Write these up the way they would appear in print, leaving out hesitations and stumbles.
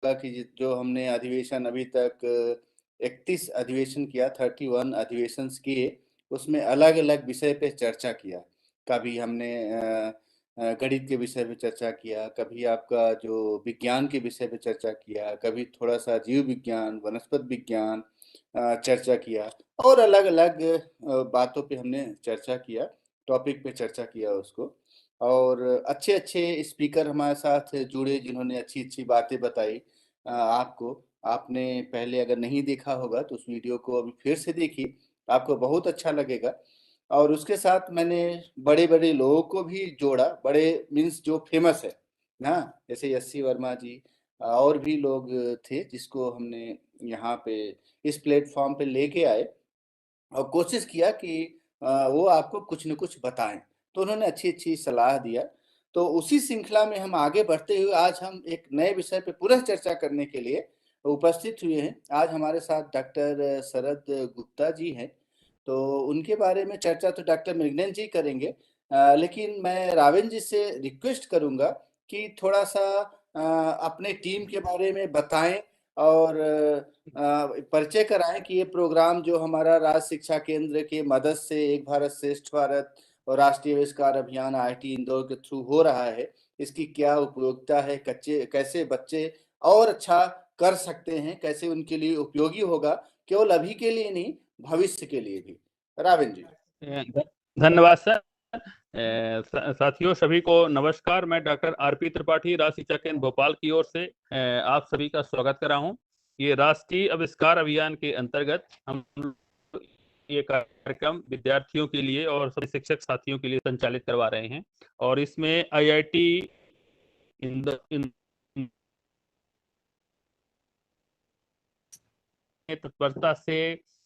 कि जो हमने अधिवेशन अभी तक 31 अधिवेशन किया, 31 अधिवेशंस किए, उसमें अलग-अलग विषय पे चर्चा किया। कभी हमने गणित के विषय पे चर्चा किया, कभी आपका जो विज्ञान के विषय पे चर्चा किया, कभी थोड़ा-सा जीव विज्ञान, वनस्पत विज्ञान चर्चा किया और अलग-अलग बातों पे हमने चर्चा किया, टॉपिक पे चर्चा किया उसको। और अच्छे-अच्छे स्पीकर हमारे साथ जुड़े जिन्होंने अच्छी-अच्छी बातें बताई आपको। आपने पहले अगर नहीं देखा होगा तो उस वीडियो को अभी फिर से देखिए, आपको बहुत अच्छा लगेगा। और उसके साथ मैंने बड़े-बड़े लोगों को भी जोड़ा, बड़े मीन्स जो फ़ेमस है, हाँ? जैसे यस्सी वर्मा जी और भी लोग थे जिसको हमने यहाँ पे इस प्लेटफ़ॉर्म पे लेके आए और कोशिश किया कि वो आपको कुछ न कुछ बताएँ। तो उन्होंने अच्छी-अच्छी सलाह दिया। तो उसी श्रृंखला में हम आगे बढ़ते हुए आज हम एक नए विषय पे पुनः चर्चा करने के लिए उपस्थित हुए हैं। आज हमारे साथ डॉक्टर शरद गुप्ता जी हैं। तो उनके बारे में चर्चा तो डॉक्टर मृगनयन जी करेंगे। लेकिन मैं रावेन जी से रिक्वेस्ट करूँगा कि थोड़ा-सा अपने टीम के बारे में बताएँ और परिचय कराएँ कि ये प्रोग्राम जो हमारा राज्य शिक्षा केंद्र की मदद से एक भारत श्रेष्ठ भारत और राष्ट्रीय आविष्कार अभियान आईआईटी इंदौर के थ्रू हो रहा है, इसकी क्या उपयोगिता है? कच्चे कैसे बच्चे और अच्छा कर सकते हैं? कैसे उनके लिए उपयोगी होगा? केवल अभी के लिए नहीं, भविष्य के लिए भी। रावेन जी। धन्यवाद सर। साथियों सभी को नमस्कार। मैं डॉक्टर आरपी त्रिपाठी राज्य शिक्षा केंद्र भोपाल की ओर से आप सभी का स्वागत कर रहा हूँ। ये राष्ट्रीय आविष्कार अभियान के अंतर्गत हम ये कार्यक्रम विद्यार्थियों के लिए और सभी शिक्षक साथियों के लिए संचालित करवा रहे हैं और इसमें आईआईटी तत्परता से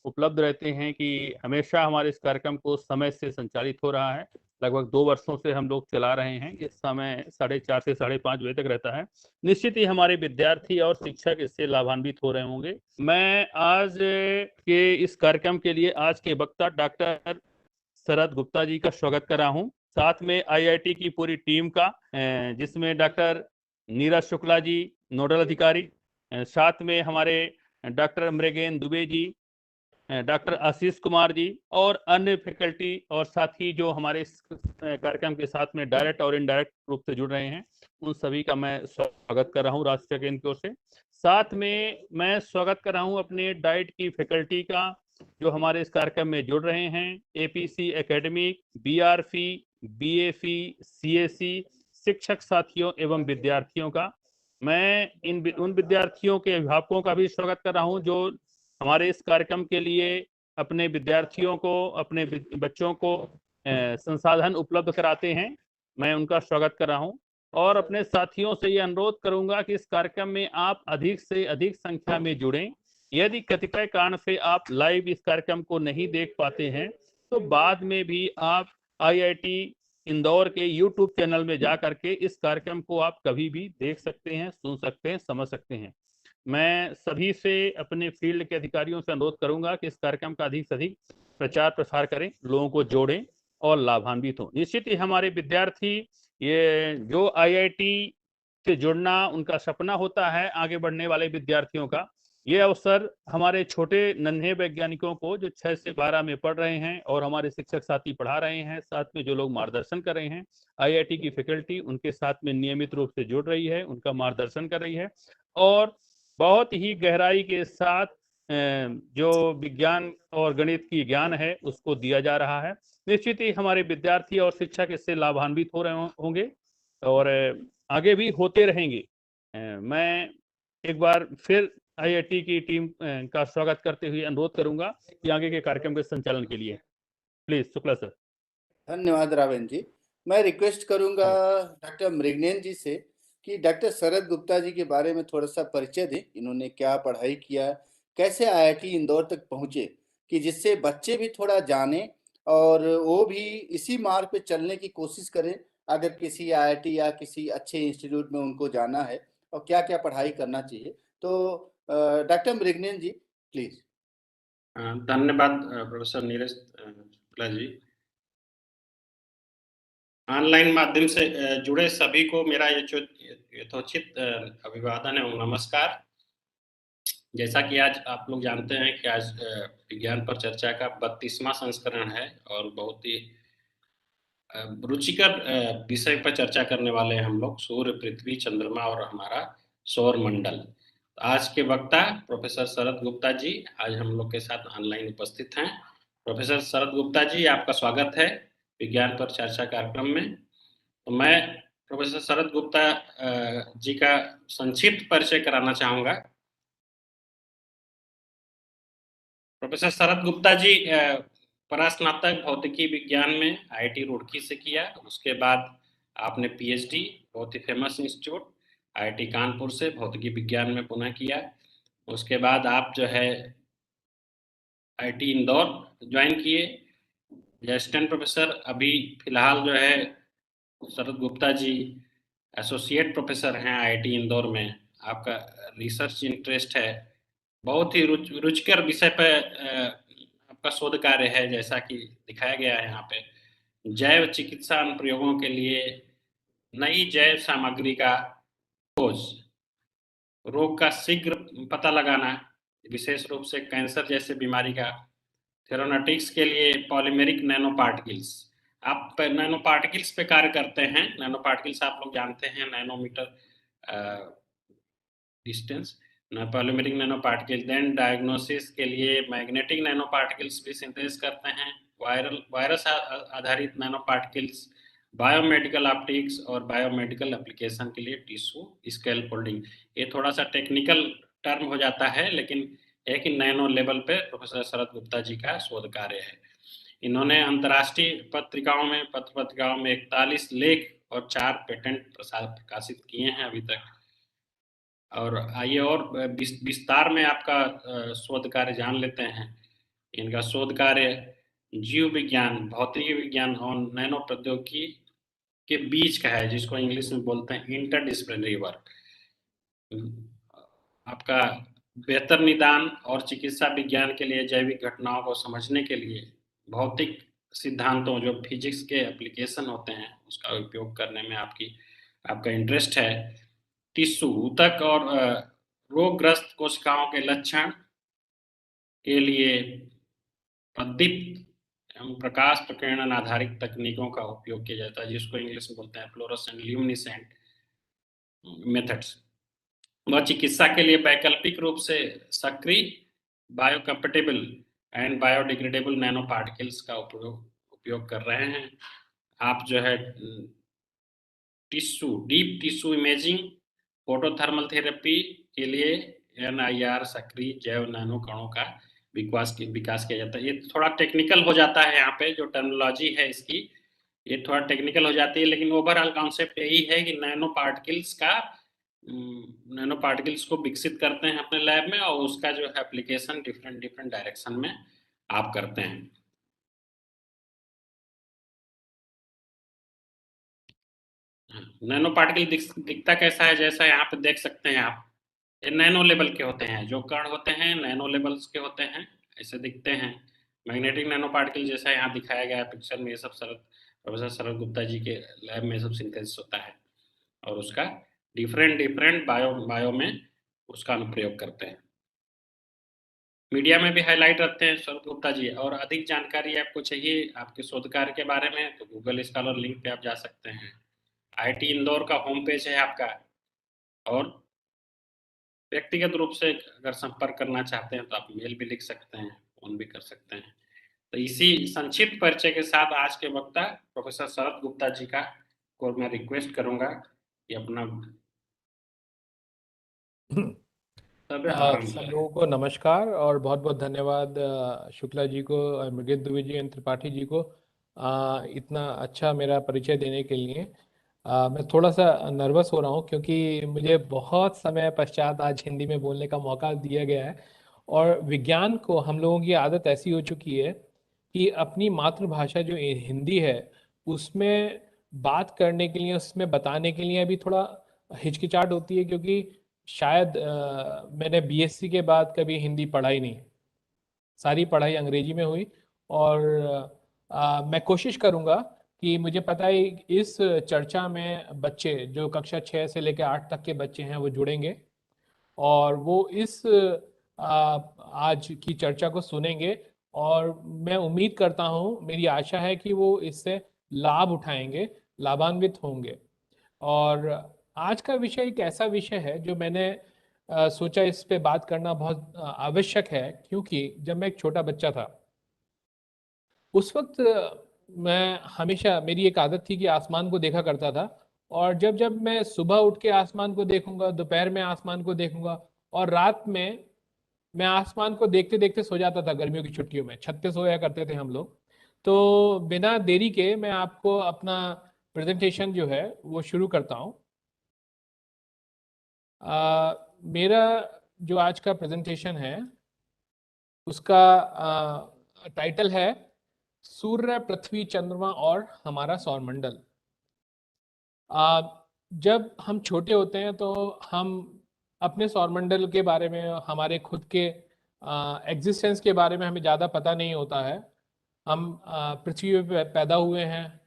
उपलब्ध रहते हैं कि हमेशा हमारे इस कार्यक्रम को समय से संचालित हो रहा है। लगभग 2 वर्षों से हम लोग चला रहे हैं। इस समय 4:30 से 5:30 बजे तक रहता है। निश्चित ही हमारे विद्यार्थी और शिक्षक इससे लाभान्वित हो रहे होंगे। मैं आज के इस कार्यक्रम के लिए आज के वक्ता डॉक्टर शरद गुप्ता जी का स्वागत कर रहा हूँ। साथ में आईआईटी की पूरी टीम का जिसमें डॉक्टर नीरज शुक्ला जी नोडल अधिकारी, साथ में हमारे डॉक्टर मृगेन दुबे जी, डॉक्टर आशीष कुमार जी और अन्य फैकल्टी और साथी जो हमारे इस कार्यक्रम के साथ में डायरेक्ट और इनडायरेक्ट रूप से जुड़ रहे हैं, उन सभी का मैं स्वागत कर रहा हूँ राष्ट्रीय केंद्र की ओर से। साथ में मैं स्वागत कर रहा हूँ अपने डाइट की फैकल्टी का जो हमारे इस कार्यक्रम में जुड़ रहे हैं, एपीसी एकेडमिक, बीआरफी, बीएफी, सीएसी, शिक्षक साथियों एवं विद्यार्थियों का। मैं उन विद्यार्थियों के अभिभावकों का भी स्वागत कर रहा हूँ जो हमारे इस कार्यक्रम के लिए अपने विद्यार्थियों को, अपने बच्चों को संसाधन उपलब्ध कराते हैं। मैं उनका स्वागत कर रहा हूँ और अपने साथियों से ये अनुरोध करूंगा कि इस कार्यक्रम में आप अधिक से अधिक संख्या में जुड़ें। यदि कतिपय कारण से आप लाइव इस कार्यक्रम को नहीं देख पाते हैं तो बाद में भी आप आईआईटी इंदौर के यूट्यूब चैनल में जा करके इस कार्यक्रम को आप कभी भी देख सकते हैं, सुन सकते हैं, समझ सकते हैं। मैं सभी से अपने फील्ड के अधिकारियों से अनुरोध करूंगा कि इस कार्यक्रम का अधिक से अधिक प्रचार प्रसार करें, लोगों को जोड़ें और लाभान्वित हों। निश्चित ही हमारे विद्यार्थी ये जो आईआईटी से जुड़ना उनका सपना होता है, आगे बढ़ने वाले विद्यार्थियों का ये अवसर हमारे छोटे नन्हे वैज्ञानिकों को जो 6 से 12 में पढ़ रहे हैं और हमारे शिक्षक साथी पढ़ा रहे हैं, साथ में जो लोग मार्गदर्शन कर रहे हैं, आईआईटी की फैकल्टी उनके साथ में नियमित रूप से जुड़ रही है, उनका मार्गदर्शन कर रही है और बहुत ही गहराई के साथ जो विज्ञान और गणित की ज्ञान है उसको दिया जा रहा है। निश्चित ही हमारे विद्यार्थी और शिक्षक इससे लाभान्वित हो रहे होंगे और आगे भी होते रहेंगे। मैं एक बार फिर आईआईटी की टीम का स्वागत करते हुए अनुरोध करूंगा कि आगे के कार्यक्रम के संचालन के लिए प्लीज शुक्ला सर। धन्यवाद रावेन जी। मैं रिक्वेस्ट करूँगा डॉक्टर मृगनयन जी से कि डॉक्टर शरद गुप्ता जी के बारे में थोड़ा-सा परिचय दें। इन्होंने क्या पढ़ाई किया? कैसे आईआईटी इंदौर तक पहुँचे? कि जिससे बच्चे भी थोड़ा जानें और वो भी इसी मार्ग पे चलने की कोशिश करें, अगर किसी आईआईटी या किसी अच्छे इंस्टीट्यूट में उनको जाना है और क्या-क्या पढ़ाई करना चाहिए। तो डॉक्टर मृगनयन जी, प्लीज़। धन्यवाद प्रोफेसर नीरज शुक्ला जी। ऑनलाइन माध्यम से जुड़े सभी को मेरा यथोचित अभिवादन एवं नमस्कार। जैसा कि आज आप लोग जानते हैं कि आज विज्ञान पर चर्चा का 32वां संस्करण है और बहुत ही रुचिकर विषय पर चर्चा करने वाले हैं हम लोग, सूर्य, पृथ्वी, चंद्रमा और हमारा सौर मंडल। आज के वक्ता प्रोफेसर शरद गुप्ता जी आज हम लोग के साथ ऑनलाइन उपस्थित हैं। प्रोफेसर शरद गुप्ता जी, आपका स्वागत है विज्ञान पर चर्चा कार्यक्रम में। तो मैं प्रोफेसर शरद गुप्ता जी का संक्षिप्त परिचय कराना चाहूंगा। प्रोफेसर शरद गुप्ता जी परास्नातक भौतिकी विज्ञान में IIT रुड़की से किया। उसके बाद आपने PhD बहुत ही फेमस इंस्टीट्यूट IIT कानपुर से भौतिकी विज्ञान में पुनः किया। उसके बाद आप जो है IIT इंदौर ज्वाइन किए असिस्टेंट प्रोफेसर। अभी फिलहाल जो है शरद गुप्ता जी एसोसिएट प्रोफेसर हैं IIT इंदौर में। आपका रिसर्च इंटरेस्ट है, बहुत ही रुचिकर विषय पर आपका शोध कार्य है, जैसा कि दिखाया गया है यहाँ पे। जैव चिकित्सा अनुप्रयोगों के लिए नई जैव सामग्री का खोज, रोग का शीघ्र पता लगाना, विशेष रूप से कैंसर जैसे बीमारी का, थेरानोटिक्स के लिए पॉलीमेरिक नैनो पार्टिकल्स। आप नैनो पार्टिकल्स पे कार्य करते हैं। नैनो पार्टिकल्स आप लोग जानते हैं, nanometre distance, polymeric nano particle. Then diagnosis के लिए मैग्नेटिक नैनो पार्टिकल्स भी सिंथेसिस करते हैं, वायरस आधारित नैनो पार्टिकल्स, बायोमेडिकल ऑप्टिक्स और बायोमेडिकल एप्लीकेशन के लिए टिश्यू स्केल फोल्डिंग। ये थोड़ा सा टेक्निकल टर्म हो जाता है, लेकिन एक ही नैनो लेवल पे प्रोफेसर शरद गुप्ता जी का शोध कार्य है। इन्होंने अंतर्राष्ट्रीय पत्रिकाओं में 41 लेख और 4 पेटेंट प्रकाशित किए हैं अभी तक। और आइए और विस्तार में आपका शोध कार्य जान लेते हैं। इनका शोध कार्य जीव विज्ञान, भौतिक विज्ञान और नैनो प्रौद्योगिकी के बीच का है, जिसको इंग्लिश में बोलते हैं इंटरडिसिप्लिनरी वर्क। आपका बेहतर निदान और चिकित्सा विज्ञान के लिए जैविक घटनाओं को समझने के लिए भौतिक सिद्धांतों, जो फिजिक्स के एप्लीकेशन होते हैं, उसका उपयोग करने में आपका इंटरेस्ट है। टिश्यू, ऊतक और रोगग्रस्त कोशिकाओं के लक्षण के लिए प्रदीप्त एवं प्रकाश प्रकीर्णन आधारित तकनीकों का उपयोग किया जाता है, जिसको इंग्लिश में बोलते हैं फ्लोरोसेंट ल्यूमिनेसेंट मेथड्स। वह चिकित्सा के लिए वैकल्पिक रूप से सक्रिय, बायोकम्पेटेबल एंड बायोडिग्रेडेबल नैनो पार्टिकल्स का उपयोग कर रहे हैं। आप जो है tissue, deep tissue imaging, photothermal therapy के लिए NIR सक्रिय जैव नैनो कणों का विकास किया जाता है। ये थोड़ा टेक्निकल हो जाता है, यहाँ पे जो टर्मिनोलॉजी है इसकी, ये थोड़ा टेक्निकल हो जाती है, लेकिन ओवरऑल कॉन्सेप्ट यही है कि नैनो पार्टिकल्स को विकसित करते हैं अपने लैब में, और उसका जो है एप्लीकेशन डिफरेंट डायरेक्शन में आप करते हैं। नैनो पार्टिकल दिखता कैसा है, जैसा यहाँ पे देख सकते हैं आप, ये नैनो लेवल के होते हैं। जो कण होते हैं नैनो लेवल्स के होते हैं, ऐसे दिखते हैं। मैग्नेटिक नैनो पार्टिकल जैसा यहाँ दिखाया गया है पिक्चर में, ये सब प्रोफेसर शरद गुप्ता जी के लैब में सब सिंथेसिस होता है, और उसका डिफरेंट बायो में उसका अनुप्रयोग करते हैं। मीडिया में भी हाईलाइट रखते हैं शरद गुप्ता जी। और अधिक जानकारी आपको चाहिए आपके शोध कार्य के बारे में, तो गूगल स्कॉलर लिंक पे आप जा सकते हैं। IIT इंदौर का होम पेज है आपका, और व्यक्तिगत रूप से अगर संपर्क करना चाहते हैं तो आप मेल भी लिख सकते हैं, फोन भी कर सकते हैं। तो इसी संक्षिप्त परिचय के साथ आज के वक्ता प्रोफेसर शरद गुप्ता जी को मैं रिक्वेस्ट करूंगा कि अपना सब लोगों को नमस्कार और बहुत बहुत धन्यवाद शुक्ला जी को और मृगेश दुबे जी और त्रिपाठी जी को इतना अच्छा मेरा परिचय देने के लिए। मैं थोड़ा सा नर्वस हो रहा हूँ, क्योंकि मुझे बहुत समय पश्चात आज हिंदी में बोलने का मौका दिया गया है। और विज्ञान को हम लोगों की आदत ऐसी हो चुकी है कि अपनी मातृभाषा जो हिंदी है उसमें बात करने के लिए, उसमें बताने के लिए अभी थोड़ा हिचकिचाहट होती है, क्योंकि शायद मैंने BSc के बाद कभी हिंदी पढ़ा ही नहीं, सारी पढ़ाई अंग्रेजी में हुई। और मैं कोशिश करूंगा कि मुझे पता है इस चर्चा में बच्चे जो कक्षा 6 से लेकर 8 तक के बच्चे हैं वो जुड़ेंगे और वो इस आज की चर्चा को सुनेंगे और मैं उम्मीद करता हूँ, मेरी आशा है कि वो इससे लाभ उठाएंगे, लाभान्वित होंगे। और आज का विषय एक ऐसा विषय है जो मैंने सोचा इस पे बात करना बहुत आवश्यक है, क्योंकि जब मैं एक छोटा बच्चा था उस वक्त मैं हमेशा, मेरी एक आदत थी कि आसमान को देखा करता था। और जब जब मैं सुबह उठ के आसमान को देखूंगा, दोपहर में आसमान को देखूंगा और रात में मैं आसमान को देखते देखते सो जाता था। गर्मियों की छुट्टियों में छत पे सोया करते थे हम लोग। तो बिना देरी के मैं आपको अपना प्रेजेंटेशन जो है वो शुरू करता हूँ। मेरा जो आज का प्रेजेंटेशन है उसका टाइटल है सूर्य, पृथ्वी, चंद्रमा और हमारा सौरमंडल। जब हम छोटे होते हैं तो हम अपने सौरमंडल के बारे में, हमारे खुद के एग्जिस्टेंस के बारे में हमें ज़्यादा पता नहीं होता है। हम पृथ्वी पे पैदा हुए हैं,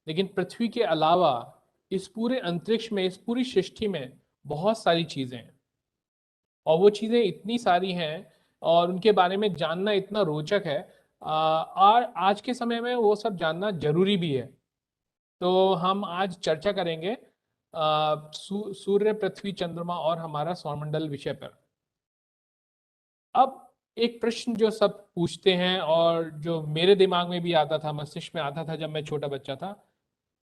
लेकिन पृथ्वी के अलावा इस पूरे अंतरिक्ष में, इस पूरी सृष्टि में बहुत सारी चीज़ें हैं और वो चीज़ें इतनी सारी हैं और उनके बारे में जानना इतना रोचक है। और आज के समय में वो सब जानना जरूरी भी है। तो हम आज चर्चा करेंगे सूर्य, पृथ्वी, चंद्रमा और हमारा सौरमंडल विषय पर। अब एक प्रश्न जो सब पूछते हैं और जो मेरे दिमाग में भी आता था, मस्तिष्क में आता था जब मैं छोटा बच्चा था,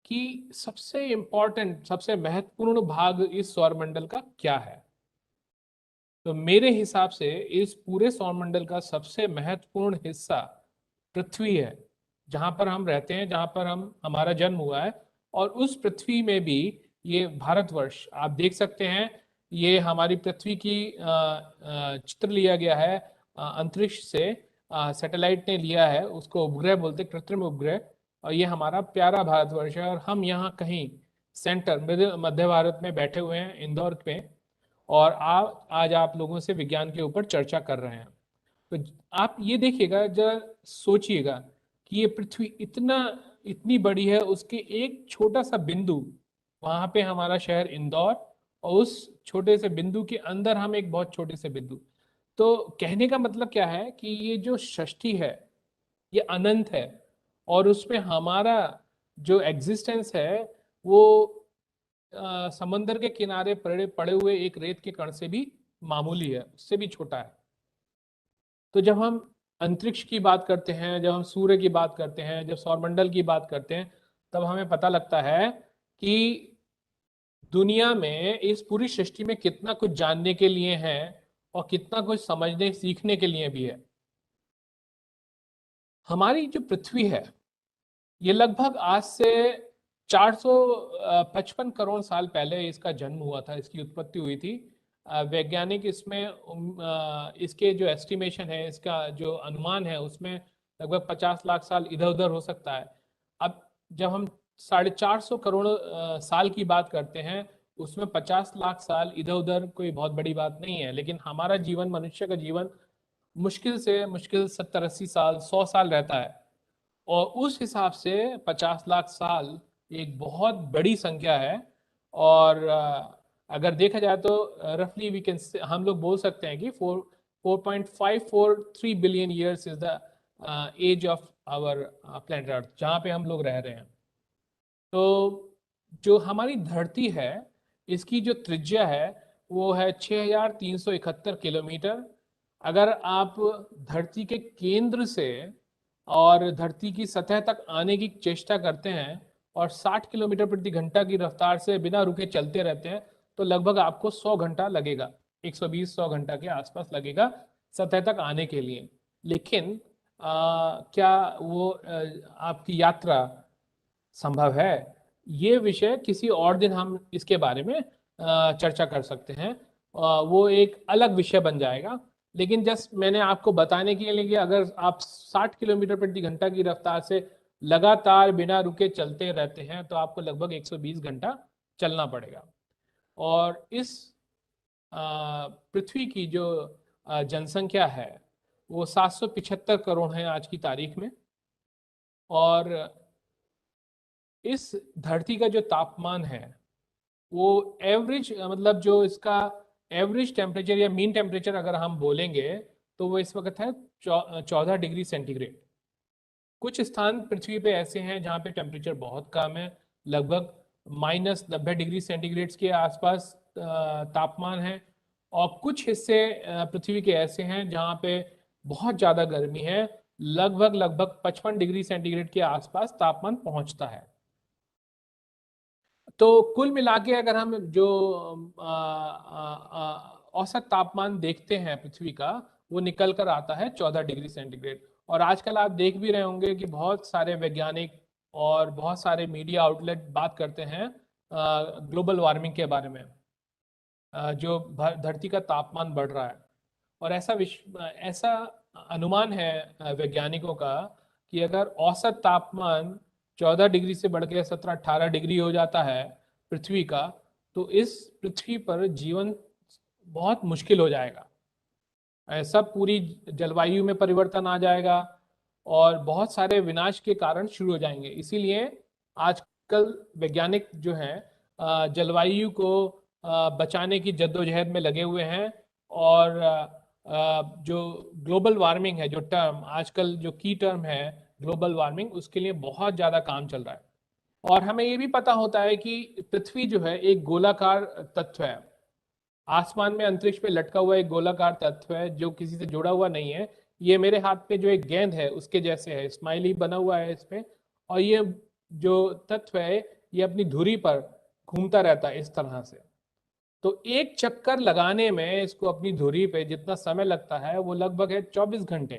कि सबसे इम्पोर्टेंट, सबसे महत्वपूर्ण भाग इस सौरमंडल का क्या है। तो मेरे हिसाब से इस पूरे सौरमंडल का सबसे महत्वपूर्ण हिस्सा पृथ्वी है, जहां पर हम रहते हैं, जहां पर हमारा जन्म हुआ है। और उस पृथ्वी में भी ये भारतवर्ष आप देख सकते हैं, ये हमारी पृथ्वी की चित्र लिया गया है अंतरिक्ष से। सैटेलाइट ने लिया है, उसको उपग्रह बोलते, कृत्रिम उपग्रह। और ये हमारा प्यारा भारतवर्ष है और हम यहाँ कहीं सेंटर मध्य भारत में बैठे हुए हैं, इंदौर पे। और आज आप लोगों से विज्ञान के ऊपर चर्चा कर रहे हैं। तो आप ये देखिएगा, जरा सोचिएगा कि ये पृथ्वी इतनी बड़ी है, उसके एक छोटा सा बिंदु, वहां पे हमारा शहर इंदौर, और उस छोटे से बिंदु के अंदर हम एक बहुत छोटे से बिंदु। तो कहने का मतलब क्या है कि ये जो सृष्टि है ये अनंत है और उसमें हमारा जो एग्जिस्टेंस है वो समंदर के किनारे पड़े पड़े हुए एक रेत के कण से भी मामूली है, उससे भी छोटा है। तो जब हम अंतरिक्ष की बात करते हैं, जब हम सूर्य की बात करते हैं, जब सौरमंडल की बात करते हैं, तब हमें पता लगता है कि दुनिया में, इस पूरी सृष्टि में कितना कुछ जानने के लिए है और कितना कुछ समझने सीखने के लिए भी है। हमारी जो पृथ्वी है ये लगभग आज से 455 करोड़ साल पहले इसका जन्म हुआ था, इसकी उत्पत्ति हुई थी। वैज्ञानिक इसमें इसके जो एस्टिमेशन है, इसका जो अनुमान है, उसमें लगभग 50 लाख साल इधर उधर हो सकता है। अब जब हम 450 करोड़ साल की बात करते हैं, उसमें 50 लाख साल इधर उधर कोई बहुत बड़ी बात नहीं है। लेकिन हमारा जीवन, मनुष्य का जीवन मुश्किल से मुश्किल 70-80 साल, 100 साल रहता है। और उस हिसाब से 50 लाख साल एक बहुत बड़ी संख्या है। और अगर देखा जाए तो रफली वी कैन, हम लोग बोल सकते हैं कि 4.543 billion years is the age of our planet earth, जहाँ पे हम लोग रह रहे हैं। तो जो हमारी धरती है, इसकी जो त्रिज्या है वो है 6371 किलोमीटर। अगर आप धरती के केंद्र से और धरती की सतह तक आने की चेष्टा करते हैं और 60 किलोमीटर प्रति घंटा की रफ्तार से बिना रुके चलते रहते हैं, तो लगभग आपको 100 घंटा लगेगा, 120-100 घंटा के आसपास लगेगा सतह तक आने के लिए। लेकिन क्या वो आपकी यात्रा संभव है? ये विषय किसी और दिन हम इसके बारे में चर्चा कर सकते हैं। वो एक अलग विषय बन जाएगा। लेकिन जस्ट मैंने आपको बताने के लिए कि अगर आप 60 किलोमीटर प्रति घंटा की रफ्तार से लगातार बिना रुके चलते रहते हैं तो आपको लगभग 120 घंटा चलना पड़ेगा। और इस पृथ्वी की जो जनसंख्या है वो 775 करोड़ है आज की तारीख में। और इस धरती का जो तापमान है वो एवरेज, मतलब जो इसका एवरेज टेम्परेचर या मीन टेम्परेचर अगर हम बोलेंगे तो वो इस वक्त है 14 डिग्री सेंटीग्रेड। कुछ स्थान पृथ्वी पे ऐसे हैं जहाँ पे टेम्परेचर बहुत कम है, लगभग -90 डिग्री सेंटीग्रेड के आसपास तापमान है, और कुछ हिस्से पृथ्वी के ऐसे हैं जहाँ पे बहुत ज़्यादा गर्मी है, लगभग 55 डिग्री सेंटीग्रेड के आसपास तापमान पहुंचता है। तो कुल मिला के अगर हम जो औसत तापमान देखते हैं पृथ्वी का, वो निकल कर आता है 14 डिग्री सेंटीग्रेड। और आजकल आप देख भी रहे होंगे कि बहुत सारे वैज्ञानिक और बहुत सारे मीडिया आउटलेट बात करते हैं ग्लोबल वार्मिंग के बारे में, जो धरती का तापमान बढ़ रहा है। और ऐसा अनुमान है वैज्ञानिकों का कि अगर औसत तापमान 14 डिग्री से बढ़ के 17-18 डिग्री हो जाता है पृथ्वी का, तो इस पृथ्वी पर जीवन बहुत मुश्किल हो जाएगा। ऐसा पूरी जलवायु में परिवर्तन आ जाएगा और बहुत सारे विनाश के कारण शुरू हो जाएंगे। इसीलिए आजकल वैज्ञानिक जो हैं जलवायु को बचाने की जद्दोजहद में लगे हुए हैं, और जो ग्लोबल वार्मिंग है, जो टर्म आजकल जो की टर्म है ग्लोबल वार्मिंग, उसके लिए बहुत ज़्यादा काम चल रहा है। और हमें ये भी पता होता है कि पृथ्वी जो है एक गोलाकार तत्व है, आसमान में अंतरिक्ष पे लटका हुआ एक गोलाकार तत्व है जो किसी से जुड़ा हुआ नहीं है। ये मेरे हाथ पे जो एक गेंद है उसके जैसे है, स्माइली बना हुआ है इस पे, और ये जो तत्व है ये अपनी धुरी पर घूमता रहता है इस तरह से। तो एक चक्कर लगाने में इसको अपनी धुरी पे जितना समय लगता है वो लगभग है 24 घंटे।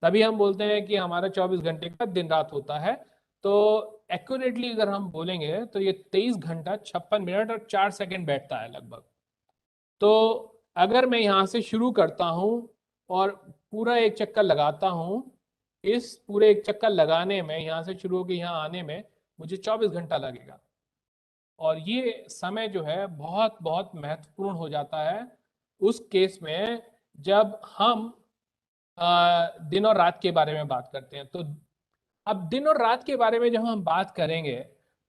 तभी हम बोलते हैं कि हमारा 24 घंटे का दिन रात होता है। तो एक्यूरेटली अगर हम बोलेंगे तो ये 23 घंटा 56 मिनट और 4 सेकंड बैठता है लगभग। तो अगर मैं यहाँ से शुरू करता हूँ और पूरा एक चक्कर लगाता हूँ, इस पूरे एक चक्कर लगाने में यहाँ से शुरू होकर यहाँ आने में मुझे 24 घंटा लगेगा। और ये समय जो है बहुत बहुत महत्वपूर्ण हो जाता है उस केस में जब हम दिन और रात के बारे में बात करते हैं। तो अब दिन और रात के बारे में जब हम बात करेंगे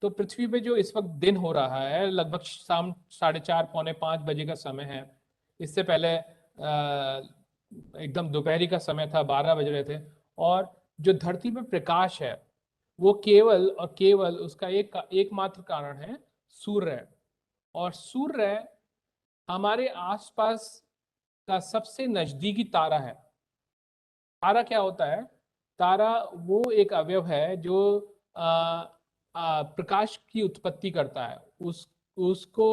तो पृथ्वी पे जो इस वक्त दिन हो रहा है लगभग शाम 4:30 पौने 5 बजे का समय है। इससे पहले एकदम दोपहरी का समय था, 12 बज रहे थे। और जो धरती पे प्रकाश है वो केवल और केवल उसका एकमात्र कारण है सूर्य। और सूर्य हमारे आसपास का सबसे नजदीकी तारा है। तारा क्या होता है? तारा वो एक अवयव है जो प्रकाश की उत्पत्ति करता है। उसको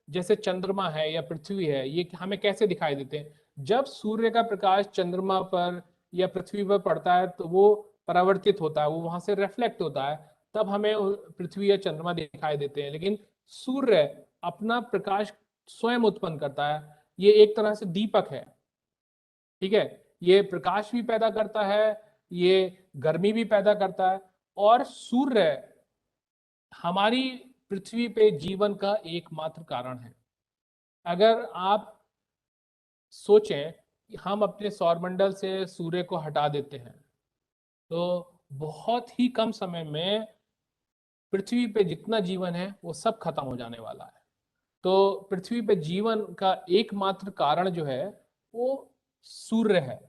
जैसे चंद्रमा है या पृथ्वी है, ये हमें कैसे दिखाई देते हैं? जब सूर्य का प्रकाश चंद्रमा पर या पृथ्वी पर पड़ता है तो वो परावर्तित होता है, वो वहां से रिफ्लेक्ट होता है, तब हमें पृथ्वी या चंद्रमा दिखाई देते हैं। लेकिन सूर्य अपना प्रकाश स्वयं उत्पन्न करता है। ये एक तरह से दीपक है, ठीक है? ये प्रकाश भी पैदा करता है, ये गर्मी भी पैदा करता है। और सूर्य हमारी पृथ्वी पे जीवन का एकमात्र कारण है। अगर आप सोचें कि हम अपने सौरमंडल से सूर्य को हटा देते हैं तो बहुत ही कम समय में पृथ्वी पे जितना जीवन है वो सब खत्म हो जाने वाला है। तो पृथ्वी पे जीवन का एकमात्र कारण जो है वो सूर्य है।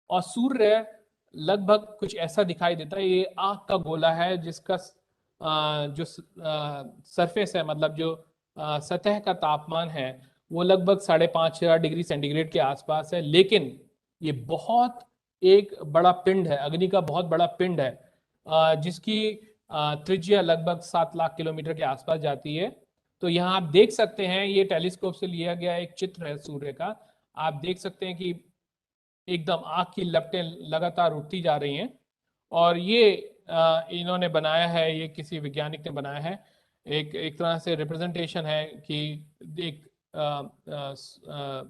और सूर्य लगभग कुछ ऐसा दिखाई देता है, ये आग का गोला है जिसका जो सरफेस है, मतलब जो सतह का तापमान है वो लगभग 5.5 डिग्री सेंटीग्रेड के आसपास है। लेकिन ये बहुत एक बड़ा पिंड है, अग्नि का बहुत बड़ा पिंड है, जिसकी त्रिज्या लगभग 7 लाख किलोमीटर के आसपास जाती है। तो यहाँ आप देख सकते हैं, ये टेलीस्कोप से लिया गया एक चित्र है सूर्य का। आप देख सकते हैं कि एकदम आग की लपटें लगातार उठती जा रही हैं। और ये इन्होंने बनाया है, ये किसी वैज्ञानिक ने बनाया है, एक तरह से रिप्रेजेंटेशन है कि एक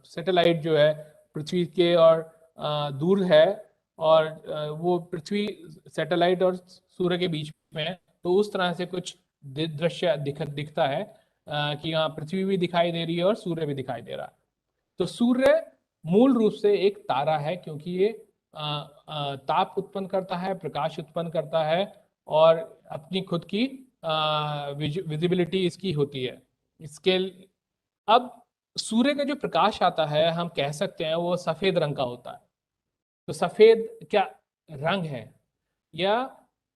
सैटेलाइट जो है पृथ्वी के और दूर है, और वो पृथ्वी सैटेलाइट और सूर्य के बीच में है। तो उस तरह से कुछ दृश्य दिखता है कि यहाँ पृथ्वी भी दिखाई दे रही है और सूर्य भी दिखाई दे रहा है। तो सूर्य मूल रूप से एक तारा है, क्योंकि ये ताप उत्पन्न करता है, प्रकाश उत्पन्न करता है, और अपनी खुद की विजिबिलिटी इसकी होती है। इसके अब सूर्य का जो प्रकाश आता है हम कह सकते हैं वो सफेद रंग का होता है। तो सफेद क्या रंग है या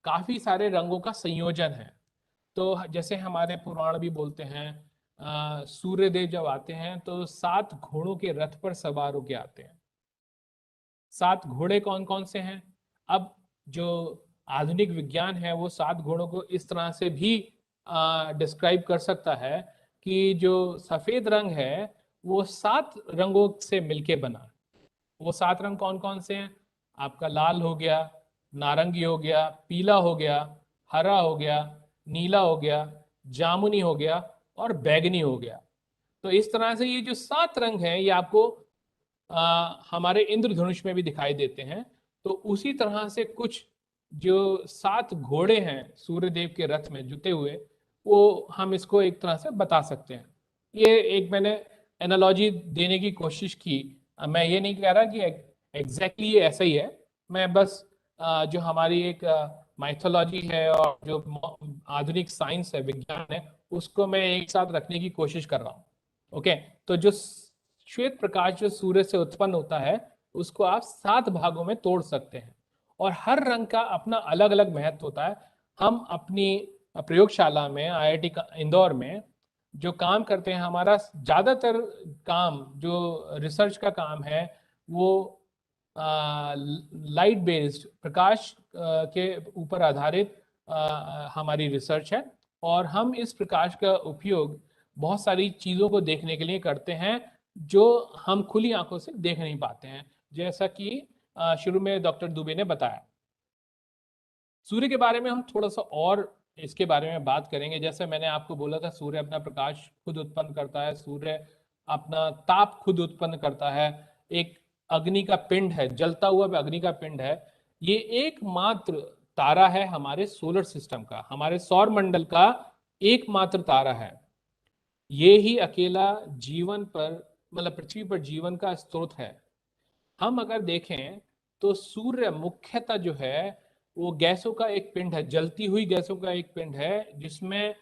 काफी सारे रंगों का संयोजन है। तो जैसे हमारे पुराण भी बोलते हैं सूर्य देव जब आते हैं तो 7 घोड़ों के रथ पर सवार होके आते हैं। 7 घोड़े कौन कौन से हैं? अब जो आधुनिक विज्ञान है वो 7 घोड़ों को इस तरह से भी डिस्क्राइब कर सकता है कि जो सफेद रंग है वो 7 रंगों से मिलके बना है। वो 7 रंग कौन कौन से हैं? आपका लाल हो गया, नारंगी हो गया, पीला हो गया, हरा हो गया, नीला हो गया, जामुनी हो गया और बैगनी हो गया। तो इस तरह से ये जो 7 रंग हैं ये आपको हमारे इंद्रधनुष में भी दिखाई देते हैं। तो उसी तरह से कुछ जो 7 घोड़े हैं सूर्यदेव के रथ में जुते हुए, वो हम इसको एक तरह से बता सकते हैं। ये एक मैंने एनालॉजी देने की कोशिश की। मैं ये नहीं कह रहा कि एग्जैक्टली ये ऐसा ही है, मैं बस जो हमारी एक माइथोलॉजी है और जो आधुनिक साइंस है, विज्ञान है, उसको मैं एक साथ रखने की कोशिश कर रहा हूँ। ओके, तो जो श्वेत प्रकाश जो सूर्य से उत्पन्न होता है उसको आप 7 भागों में तोड़ सकते हैं और हर रंग का अपना अलग अलग महत्व होता है। हम अपनी प्रयोगशाला में IIT इंदौर में जो काम करते हैं, हमारा ज्यादातर काम जो रिसर्च का काम है वो लाइट बेस्ड प्रकाश के ऊपर आधारित हमारी रिसर्च है और हम इस प्रकाश का उपयोग बहुत सारी चीज़ों को देखने के लिए करते हैं जो हम खुली आंखों से देख नहीं पाते हैं, जैसा कि शुरू में डॉक्टर दुबे ने बताया। सूर्य के बारे में हम थोड़ा सा और इसके बारे में बात करेंगे। जैसे मैंने आपको बोला था सूर्य अपना प्रकाश खुद उत्पन्न करता है, सूर्य अपना ताप खुद उत्पन्न करता है। एक अग्नि का पिंड है, जलता हुआ अग्नि का पिंड है। ये एकमात्र तारा है हमारे सोलर सिस्टम का, हमारे सौर मंडल का एकमात्र तारा है। ये ही अकेला जीवन पर, मतलब पृथ्वी पर जीवन का स्रोत है। हम अगर देखें तो सूर्य मुख्यतः जो है वो गैसों का एक पिंड है, जलती हुई गैसों का एक पिंड है, जिसमें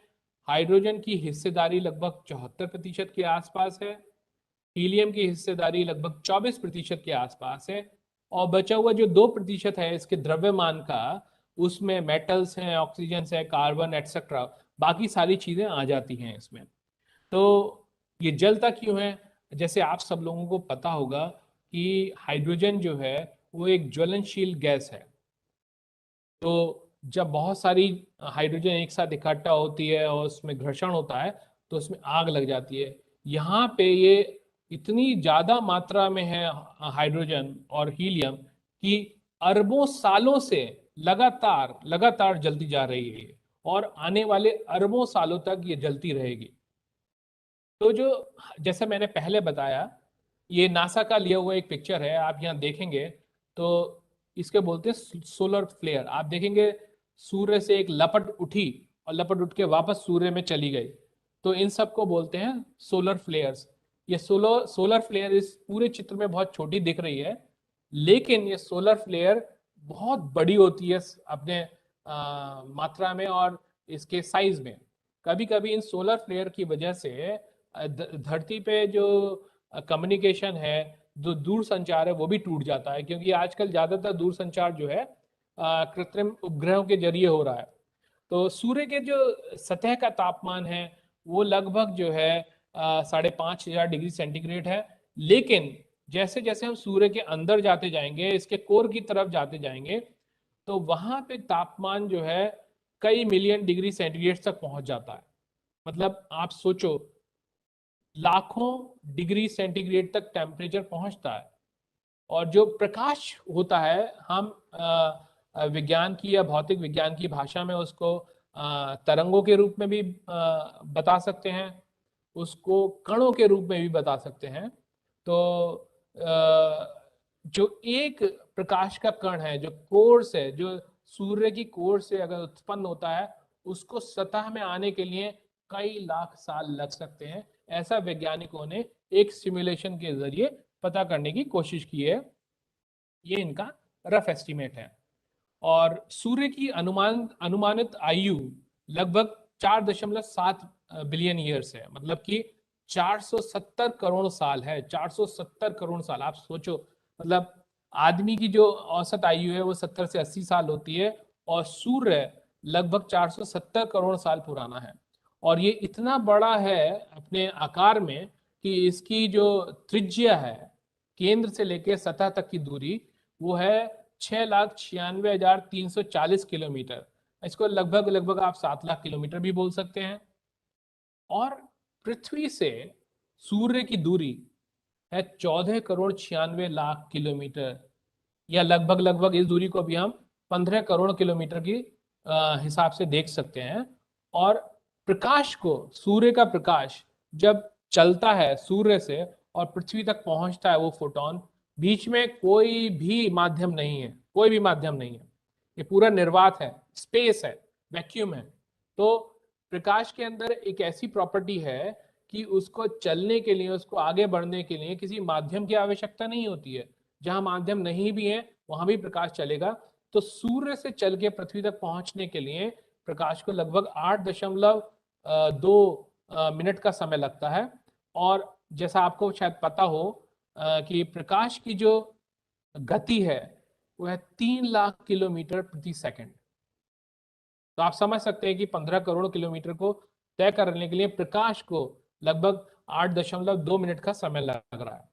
हाइड्रोजन की हिस्सेदारी लगभग 74% के आसपास है, हीलियम की हिस्सेदारी लगभग 24% के आसपास है, और बचा हुआ जो 2% है इसके द्रव्यमान का, उसमें मेटल्स हैं, ऑक्सीजन है, कार्बन एटसेट्रा, बाकी सारी चीजें आ जाती हैं इसमें। तो ये जलता क्यों है? जैसे आप सब लोगों को पता होगा कि हाइड्रोजन जो है वो एक ज्वलनशील गैस है। तो जब बहुत सारी हाइड्रोजन एक साथ इकट्ठा होती है और उसमें घर्षण होता है तो उसमें आग लग जाती है। यहाँ पे ये इतनी ज्यादा मात्रा में है हाइड्रोजन और हीलियम कि अरबों सालों से लगातार लगातार जलती जा रही है और आने वाले अरबों सालों तक ये जलती रहेगी। तो जो जैसे मैंने पहले बताया, ये नासा का लिया हुआ एक पिक्चर है, आप यहाँ देखेंगे तो इसके बोलते हैं सोलर फ्लेयर। आप देखेंगे सूर्य से एक लपट उठी और लपट उठ के वापस सूर्य में चली गई, तो इन सब को बोलते हैं सोलर फ्लेयर्स। ये सोलर फ्लेयर इस पूरे चित्र में बहुत छोटी दिख रही है, लेकिन ये सोलर फ्लेयर बहुत बड़ी होती है अपने मात्रा में और इसके साइज में। कभी कभी इन सोलर फ्लेयर की वजह से धरती पे जो कम्युनिकेशन है, जो दूर संचार है, वो भी टूट जाता है, क्योंकि आजकल ज्यादातर दूर संचार जो है कृत्रिम उपग्रहों के जरिए हो रहा है। तो सूर्य के जो सतह का तापमान है वो लगभग जो है 5,500 डिग्री सेंटीग्रेड है, लेकिन जैसे जैसे हम सूर्य के अंदर जाते जाएंगे, इसके कोर की तरफ जाते जाएंगे, तो वहां पे तापमान जो है कई मिलियन डिग्री सेंटीग्रेड तक पहुंच जाता है। मतलब आप सोचो, लाखों डिग्री सेंटीग्रेड तक टेम्परेचर पहुंचता है। और जो प्रकाश होता है, हम विज्ञान की या भौतिक विज्ञान की भाषा में उसको तरंगों के रूप में भी बता सकते हैं, उसको कणों के रूप में भी बता सकते हैं। तो जो एक प्रकाश का कण है, जो कोर से, जो सूर्य की कोर से अगर उत्पन्न होता है, उसको सतह में आने के लिए कई लाख साल लग सकते हैं। ऐसा वैज्ञानिकों ने एक सिमुलेशन के जरिए पता करने की कोशिश की है। ये इनका रफ एस्टीमेट है। और सूर्य की अनुमानित आयु लगभग 4.7 बिलियन ईयर्स है, मतलब कि 470 करोड़ साल है। 470 करोड़ साल, आप सोचो, मतलब आदमी की जो औसत आयु है वो 70 से 80 साल होती है और सूर्य लगभग 470 करोड़ साल पुराना है। और ये इतना बड़ा है अपने आकार में कि इसकी जो त्रिज्या है, केंद्र से लेकर सतह तक की दूरी, वो है 6,96,340 किलोमीटर। इसको लगभग लगभग आप 7 लाख किलोमीटर भी बोल सकते हैं। और पृथ्वी से सूर्य की दूरी है 14,96,00,000 किलोमीटर, या लगभग लगभग इस दूरी को भी हम 15 करोड़ किलोमीटर की हिसाब से देख सकते हैं। और प्रकाश को, सूर्य का प्रकाश जब चलता है सूर्य से और पृथ्वी तक पहुंचता है, वो फोटोन, बीच में कोई भी माध्यम नहीं है, कोई भी माध्यम नहीं है। ये पूरा निर्वात है, स्पेस है, वैक्यूम है। तो प्रकाश के अंदर एक ऐसी प्रॉपर्टी है कि उसको चलने के लिए, उसको आगे बढ़ने के लिए किसी माध्यम की आवश्यकता नहीं होती है। जहां माध्यम नहीं भी है वहां भी प्रकाश चलेगा। तो सूर्य से चल के पृथ्वी तक पहुंचने के लिए प्रकाश को लगभग 8.2 मिनट का समय लगता है। और जैसा आपको शायद पता हो कि प्रकाश की जो गति है वो है 3 लाख किलोमीटर प्रति सेकंड। तो आप समझ सकते हैं कि 15 करोड़ किलोमीटर को तय करने के लिए प्रकाश को लगभग 8.2 मिनट का समय लग रहा है।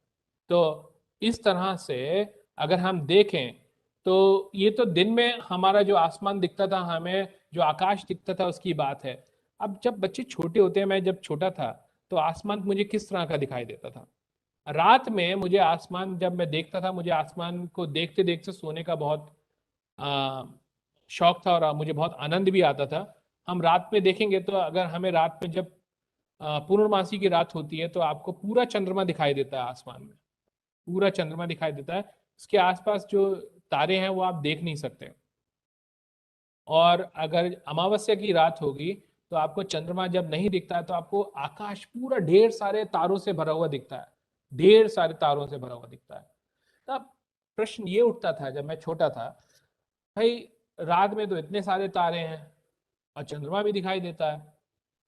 तो इस तरह से अगर हम देखें तो ये तो दिन में हमारा जो आसमान दिखता था, हमें जो आकाश दिखता था, उसकी बात है। अब जब बच्चे छोटे होते हैं, मैं जब छोटा था तो आसमान मुझे किस तरह का दिखाई देता था। रात में मुझे आसमान जब मैं देखता था, मुझे आसमान को देखते देखते सोने का बहुत शौक था और मुझे बहुत आनंद भी आता था। हम रात में देखेंगे तो अगर हमें रात में जब पूर्णमासी की रात होती है तो आपको पूरा चंद्रमा दिखाई देता है, आसमान में पूरा चंद्रमा दिखाई देता है। उसके आसपास जो तारे हैं वो आप देख नहीं सकते। और अगर अमावस्या की रात होगी तो आपको चंद्रमा जब नहीं दिखता है तो आपको आकाश पूरा ढेर सारे तारों से भरा हुआ दिखता है, ढेर सारे तारों से भरा हुआ दिखता है। तब प्रश्न ये उठता था जब मैं छोटा था, भाई रात में तो इतने सारे तारे हैं और चंद्रमा भी दिखाई देता है,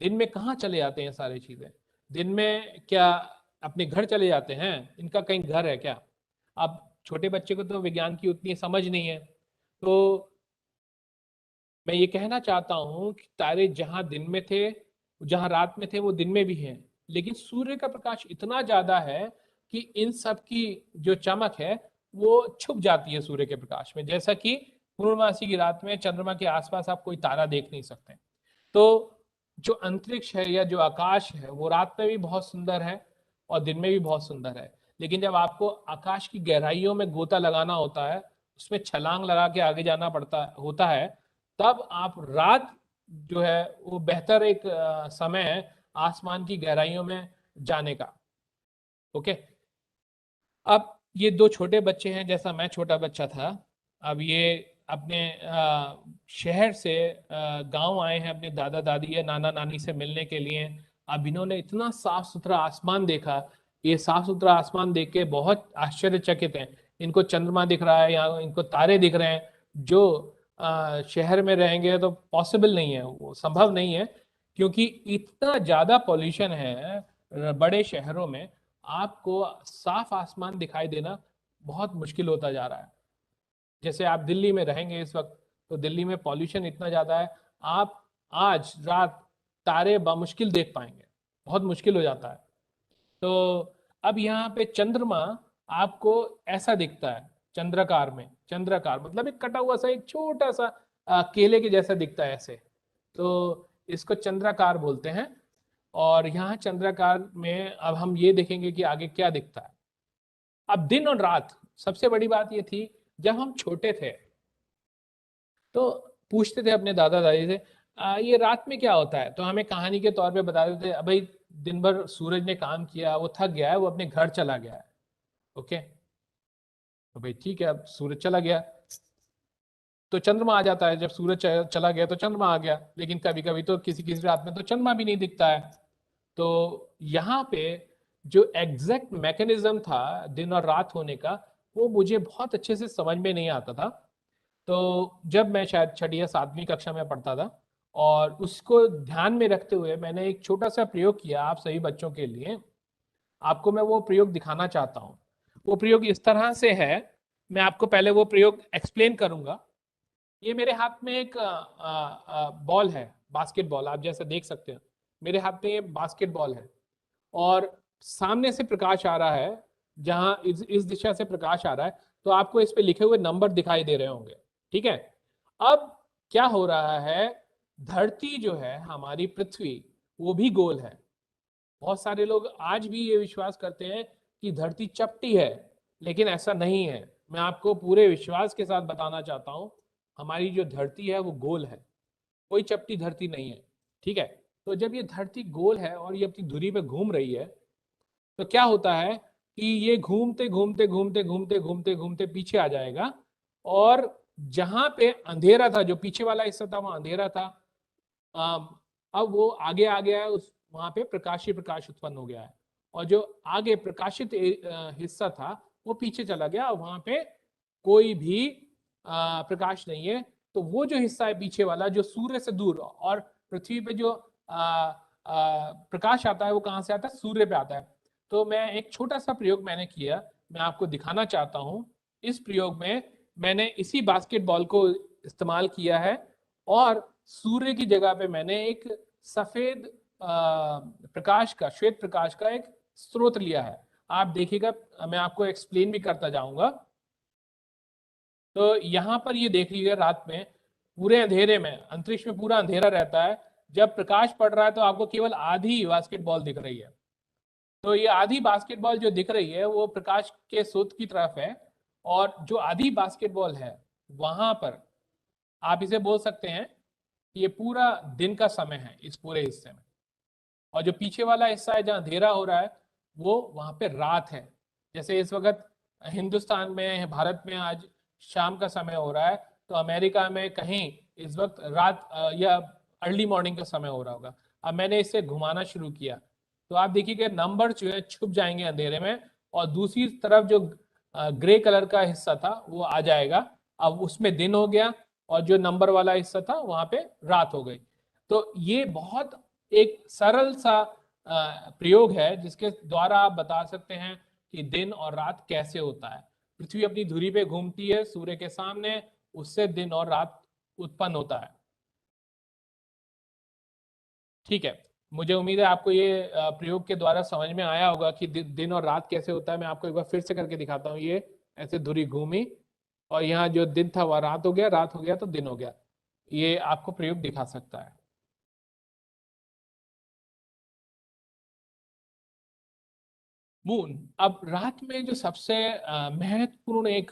दिन में कहाँ चले जाते हैं सारी चीजें? दिन में क्या अपने घर चले जाते हैं? इनका कहीं घर है क्या? अब छोटे बच्चे को तो विज्ञान की उतनी समझ नहीं है, तो मैं ये कहना चाहता हूँ कि तारे जहां दिन में थे, जहां रात में थे, वो दिन में भी हैं। लेकिन सूर्य का प्रकाश इतना ज्यादा है कि इन सब की जो चमक है वो छुप जाती है सूर्य के प्रकाश में। जैसा कि पूर्णमासी की रात में चंद्रमा के आसपास आप कोई तारा देख नहीं सकते। तो जो अंतरिक्ष है या जो आकाश है वो रात में भी बहुत सुंदर है और दिन में भी बहुत सुंदर है। लेकिन जब आपको आकाश की गहराइयों में गोता लगाना होता है, उसमें छलांग लगा के आगे जाना पड़ता होता है, तब आप रात जो है वो बेहतर एक समय है आसमान की गहराइयों में जाने का। ओके, अब ये दो छोटे बच्चे हैं, जैसा मैं छोटा बच्चा था। अब ये अपने शहर से गांव आए हैं अपने दादा दादी या नाना नानी से मिलने के लिए। अब इन्होंने इतना साफ सुथरा आसमान देखा, ये साफ सुथरा आसमान देख के बहुत आश्चर्यचकित हैं। इनको चंद्रमा दिख रहा है या इनको तारे दिख रहे हैं, जो शहर में रहेंगे तो पॉसिबल नहीं है, वो संभव नहीं है, क्योंकि इतना ज्यादा पॉल्यूशन है बड़े शहरों में। आपको साफ आसमान दिखाई देना बहुत मुश्किल होता जा रहा है। जैसे आप दिल्ली में रहेंगे इस वक्त, तो दिल्ली में पॉल्यूशन इतना ज्यादा है, आप आज रात तारे बामुश्किल देख पाएंगे, बहुत मुश्किल हो जाता है। तो अब यहाँ पे चंद्रमा आपको ऐसा दिखता है, चंद्राकार में। चंद्राकार मतलब एक कटा हुआ सा, एक छोटा सा केले के जैसा दिखता है ऐसे, तो इसको चंद्राकार बोलते हैं। और यहाँ चंद्राकार में अब हम ये देखेंगे कि आगे क्या दिखता है। अब दिन और रात, सबसे बड़ी बात ये थी, जब हम छोटे थे तो पूछते थे अपने दादा दादी से, ये रात में क्या होता है? तो हमें कहानी के तौर पे बता देते थे, भाई दिन भर सूरज ने काम किया, वो थक गया है, वो अपने घर चला गया है। ओके, तो भाई ठीक है, अब सूरज चला गया तो चंद्रमा आ जाता है। जब सूरज चला गया तो चंद्रमा आ गया। लेकिन कभी कभी तो किसी किसी रात में तो चंद्रमा भी नहीं दिखता है। तो यहाँ पे जो एग्जैक्ट मैकेनिज्म था दिन और रात होने का, वो मुझे बहुत अच्छे से समझ में नहीं आता था। तो जब मैं शायद छठी या सातवीं कक्षा में पढ़ता था, और उसको ध्यान में रखते हुए मैंने एक छोटा सा प्रयोग किया आप सभी बच्चों के लिए। आपको मैं वो प्रयोग दिखाना चाहता हूँ। वो प्रयोग इस तरह से है, मैं आपको पहले वो प्रयोग एक्सप्लेन करूंगा। ये मेरे हाथ में एक बॉल है, बास्केटबॉल, आप जैसे देख सकते हैं मेरे हाथ में ये बास्केटबॉल है, और सामने से प्रकाश आ रहा है, जहां इस दिशा से प्रकाश आ रहा है, तो आपको इस पे लिखे हुए नंबर दिखाई दे रहे होंगे। ठीक है, अब क्या हो रहा है, धरती जो है हमारी पृथ्वी, वो भी गोल है। बहुत सारे लोग आज भी ये विश्वास करते हैं कि धरती चपटी है, लेकिन ऐसा नहीं है। मैं आपको पूरे विश्वास के साथ बताना चाहता हूं, हमारी जो धरती है वो गोल है, कोई चपटी धरती नहीं है। ठीक है, तो जब ये धरती गोल है और ये अपनी धुरी पे घूम रही है, तो क्या होता है कि ये घूमते घूमते घूमते घूमते घूमते घूमते पीछे आ जाएगा, और जहां पे अंधेरा था, जो पीछे वाला हिस्सा था वहां अंधेरा था, अब वो आगे आ गया है, उस वहां पे प्रकाश ही प्रकाश उत्पन्न हो गया है, और जो आगे प्रकाशित हिस्सा था वो पीछे चला गया, और वहां पे कोई भी प्रकाश नहीं है। तो वो जो हिस्सा है पीछे वाला, जो सूर्य से दूर, और पृथ्वी पे जो प्रकाश आता है वो कहाँ से आता है, सूर्य पे आता है। तो मैं एक छोटा सा प्रयोग मैंने किया, मैं आपको दिखाना चाहता हूँ। इस प्रयोग में मैंने इसी बास्केटबॉल को इस्तेमाल किया है, और सूर्य की जगह पे मैंने एक सफेद प्रकाश का, श्वेत प्रकाश का एक स्रोत लिया है। आप देखिएगा, मैं आपको एक्सप्लेन भी करता जाऊंगा। तो यहाँ पर ये देख लीजिए, रात में पूरे अंधेरे में, अंतरिक्ष में पूरा अंधेरा रहता है, जब प्रकाश पड़ रहा है तो आपको केवल आधी बास्केटबॉल दिख रही है। तो ये आधी बास्केटबॉल जो दिख रही है वो प्रकाश के स्रोत की तरफ है, और जो आधी बास्केटबॉल है वहां पर आप इसे बोल सकते हैं कि ये पूरा दिन का समय है इस पूरे हिस्से में, और जो पीछे वाला हिस्सा है जहाँ अंधेरा हो रहा है वो वहां पे रात है। जैसे इस वक्त हिंदुस्तान में, भारत में आज शाम का समय हो रहा है, तो अमेरिका में कहीं इस वक्त रात या अर्ली मॉर्निंग का समय हो रहा होगा। अब मैंने इसे घुमाना शुरू किया, तो आप देखिए नंबर जो है छुप जाएंगे अंधेरे में, और दूसरी तरफ जो ग्रे कलर का हिस्सा था वो आ जाएगा। अब उसमें दिन हो गया, और जो नंबर वाला हिस्सा था वहां पे रात हो गई। तो ये बहुत एक सरल सा प्रयोग है, जिसके द्वारा आप बता सकते हैं कि दिन और रात कैसे होता है। पृथ्वी अपनी धुरी पे घूमती है सूर्य के सामने, उससे दिन और रात उत्पन्न होता है। ठीक है, मुझे उम्मीद है आपको ये प्रयोग के द्वारा समझ में आया होगा कि दिन और रात कैसे होता है। मैं आपको एक बार फिर से करके दिखाता हूँ। ये ऐसे धुरी घूमी, और यहाँ जो दिन था वह रात हो गया, रात हो गया तो दिन हो गया। ये आपको प्रयोग दिखा सकता है। मून, अब रात में जो सबसे महत्वपूर्ण एक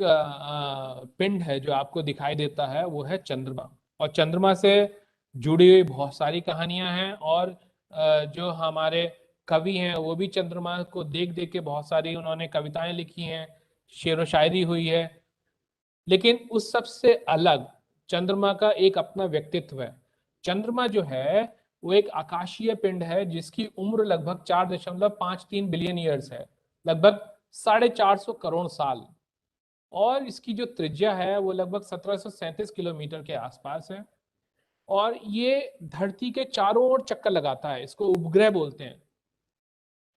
पिंड है जो आपको दिखाई देता है वो है चंद्रमा। और चंद्रमा से जुड़ी हुई बहुत सारी कहानियां हैं, और जो हमारे कवि हैं वो भी चंद्रमा को देख देख के बहुत सारी उन्होंने कविताएं लिखी हैं, शेर व शायरी हुई है। लेकिन उस सबसे अलग चंद्रमा का एक अपना व्यक्तित्व है। चंद्रमा जो है वो एक आकाशीय पिंड है जिसकी उम्र लगभग 4.53 बिलियन ईयर्स है, लगभग 450 करोड़ साल। और इसकी जो त्रिज्या है वो लगभग 1737 किलोमीटर के आसपास है, और ये धरती के चारों ओर चक्कर लगाता है। इसको उपग्रह बोलते हैं।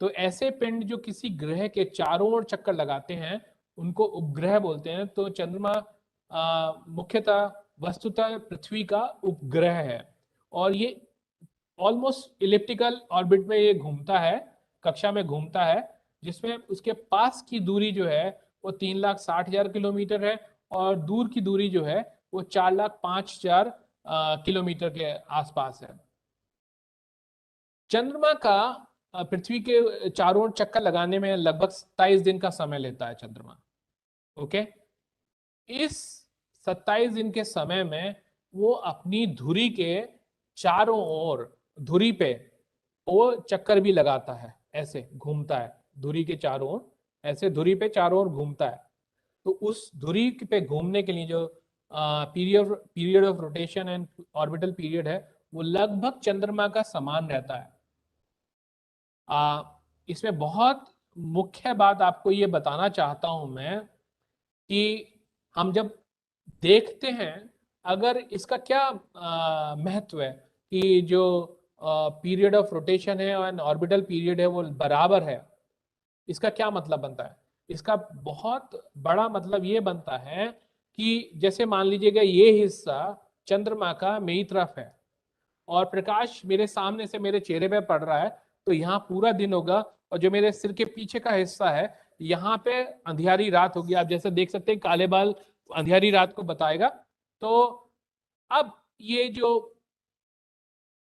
तो ऐसे पिंड जो किसी ग्रह के चारों ओर चक्कर लगाते हैं उनको उपग्रह बोलते हैं। तो चंद्रमा मुख्यतः वस्तुतः पृथ्वी का उपग्रह है, और ये ऑलमोस्ट इलिप्टिकल ऑर्बिट में ये घूमता है, कक्षा में घूमता है, जिसमें उसके पास की दूरी जो है वो 3,60,000 किलोमीटर है, और दूर की दूरी जो है वो 4,05,000 किलोमीटर के आसपास है। चंद्रमा का पृथ्वी के चारों ओर चक्कर लगाने में लगभग 27 दिन का समय लेता है चंद्रमा। ओके, इस 27 दिन के समय में वो अपनी धुरी के चारों ओर, धुरी पे वो चक्कर भी लगाता है, ऐसे घूमता है धुरी के चारों ओर, ऐसे धुरी पे चारों ओर घूमता है। तो उस धुरी पे घूमने के लिए जो period of rotation and orbital period है वो लगभग चंद्रमा का समान रहता है। इसमें बहुत मुख्य बात आपको ये बताना चाहता हूं मैं कि हम जब देखते हैं अगर इसका क्या महत्व है कि जो पीरियड ऑफ रोटेशन है और ऑर्बिटल पीरियड है वो बराबर है। इसका क्या मतलब बनता है? इसका बहुत बड़ा मतलब ये बनता है कि जैसे मान लीजिएगा ये हिस्सा चंद्रमा का मेरी तरफ है और प्रकाश मेरे सामने से मेरे चेहरे पे पड़ रहा है, तो यहाँ पूरा दिन होगा, और जो मेरे सिर के पीछे का हिस्सा है यहाँ पे अंधियारी रात होगी। आप जैसे देख सकते हैं काले बाल अंधियारी रात को बताएगा। तो अब ये जो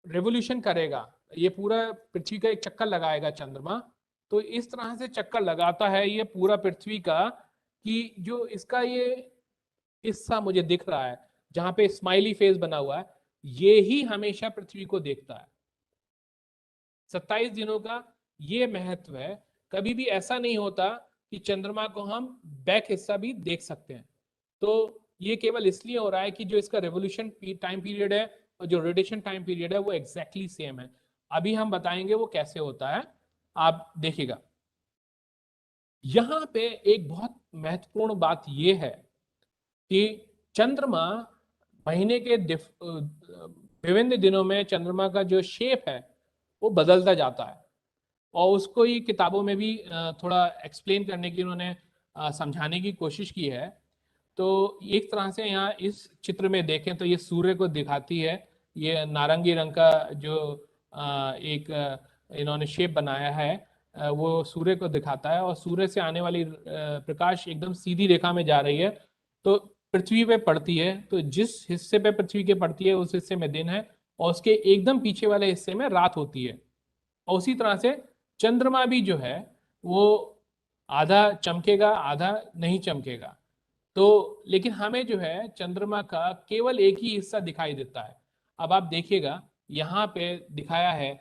रेवोल्यूशन करेगा, ये पूरा पृथ्वी का एक चक्कर लगाएगा चंद्रमा, तो इस तरह से चक्कर लगाता है ये पूरा पृथ्वी का कि जो इसका ये हिस्सा मुझे दिख रहा है जहां पे स्माइली फेस बना हुआ है, ये ही हमेशा पृथ्वी को देखता है। 27 दिनों का ये महत्व है। कभी भी ऐसा नहीं होता कि चंद्रमा को हम बैक हिस्सा भी देख सकते हैं। तो ये केवल इसलिए हो रहा है कि जो इसका रेवोल्यूशन टाइम पीरियड है और जो रोटेशन टाइम पीरियड है वो एग्जैक्टली सेम है। अभी हम बताएंगे वो कैसे होता है, आप देखिएगा। यहां पे एक बहुत महत्वपूर्ण बात यह है कि चंद्रमा महीने के विभिन्न दिनों में चंद्रमा का जो शेप है वो बदलता जाता है, और उसको ही किताबों में भी थोड़ा एक्सप्लेन करने की उन्होंने समझाने की कोशिश की है। तो एक तरह से यहाँ इस चित्र में देखें तो ये सूर्य को दिखाती है। ये नारंगी रंग का जो एक इन्होंने शेप बनाया है वो सूर्य को दिखाता है, और सूर्य से आने वाली प्रकाश एकदम सीधी रेखा में जा रही है तो पृथ्वी पे पड़ती है। तो जिस हिस्से पे पृथ्वी के पड़ती है उस हिस्से में दिन है, और उसके एकदम पीछे वाले हिस्से में रात होती है। और उसी तरह से चंद्रमा भी जो है वो आधा चमकेगा आधा नहीं चमकेगा। तो लेकिन हमें जो है चंद्रमा का केवल एक ही हिस्सा दिखाई देता है। अब आप देखिएगा यहाँ पे दिखाया है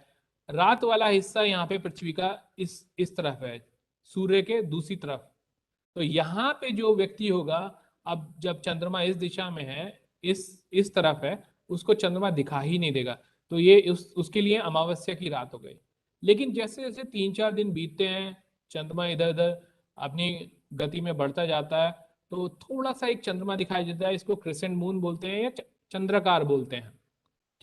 रात वाला हिस्सा, यहाँ पे पृथ्वी का इस तरफ है, सूर्य के दूसरी तरफ। तो यहाँ पे जो व्यक्ति होगा, अब जब चंद्रमा इस दिशा में है, इस तरफ है, उसको चंद्रमा दिखा ही नहीं देगा। तो ये उसके लिए अमावस्या की रात हो गई। लेकिन जैसे जैसे 3-4 दिन बीतते हैं, चंद्रमा इधर उधर अपनी गति में बढ़ता जाता है, तो थोड़ा सा एक चंद्रमा दिखाई देता है। इसको क्रिसेंट मून बोलते हैं या चंद्रकार बोलते हैं,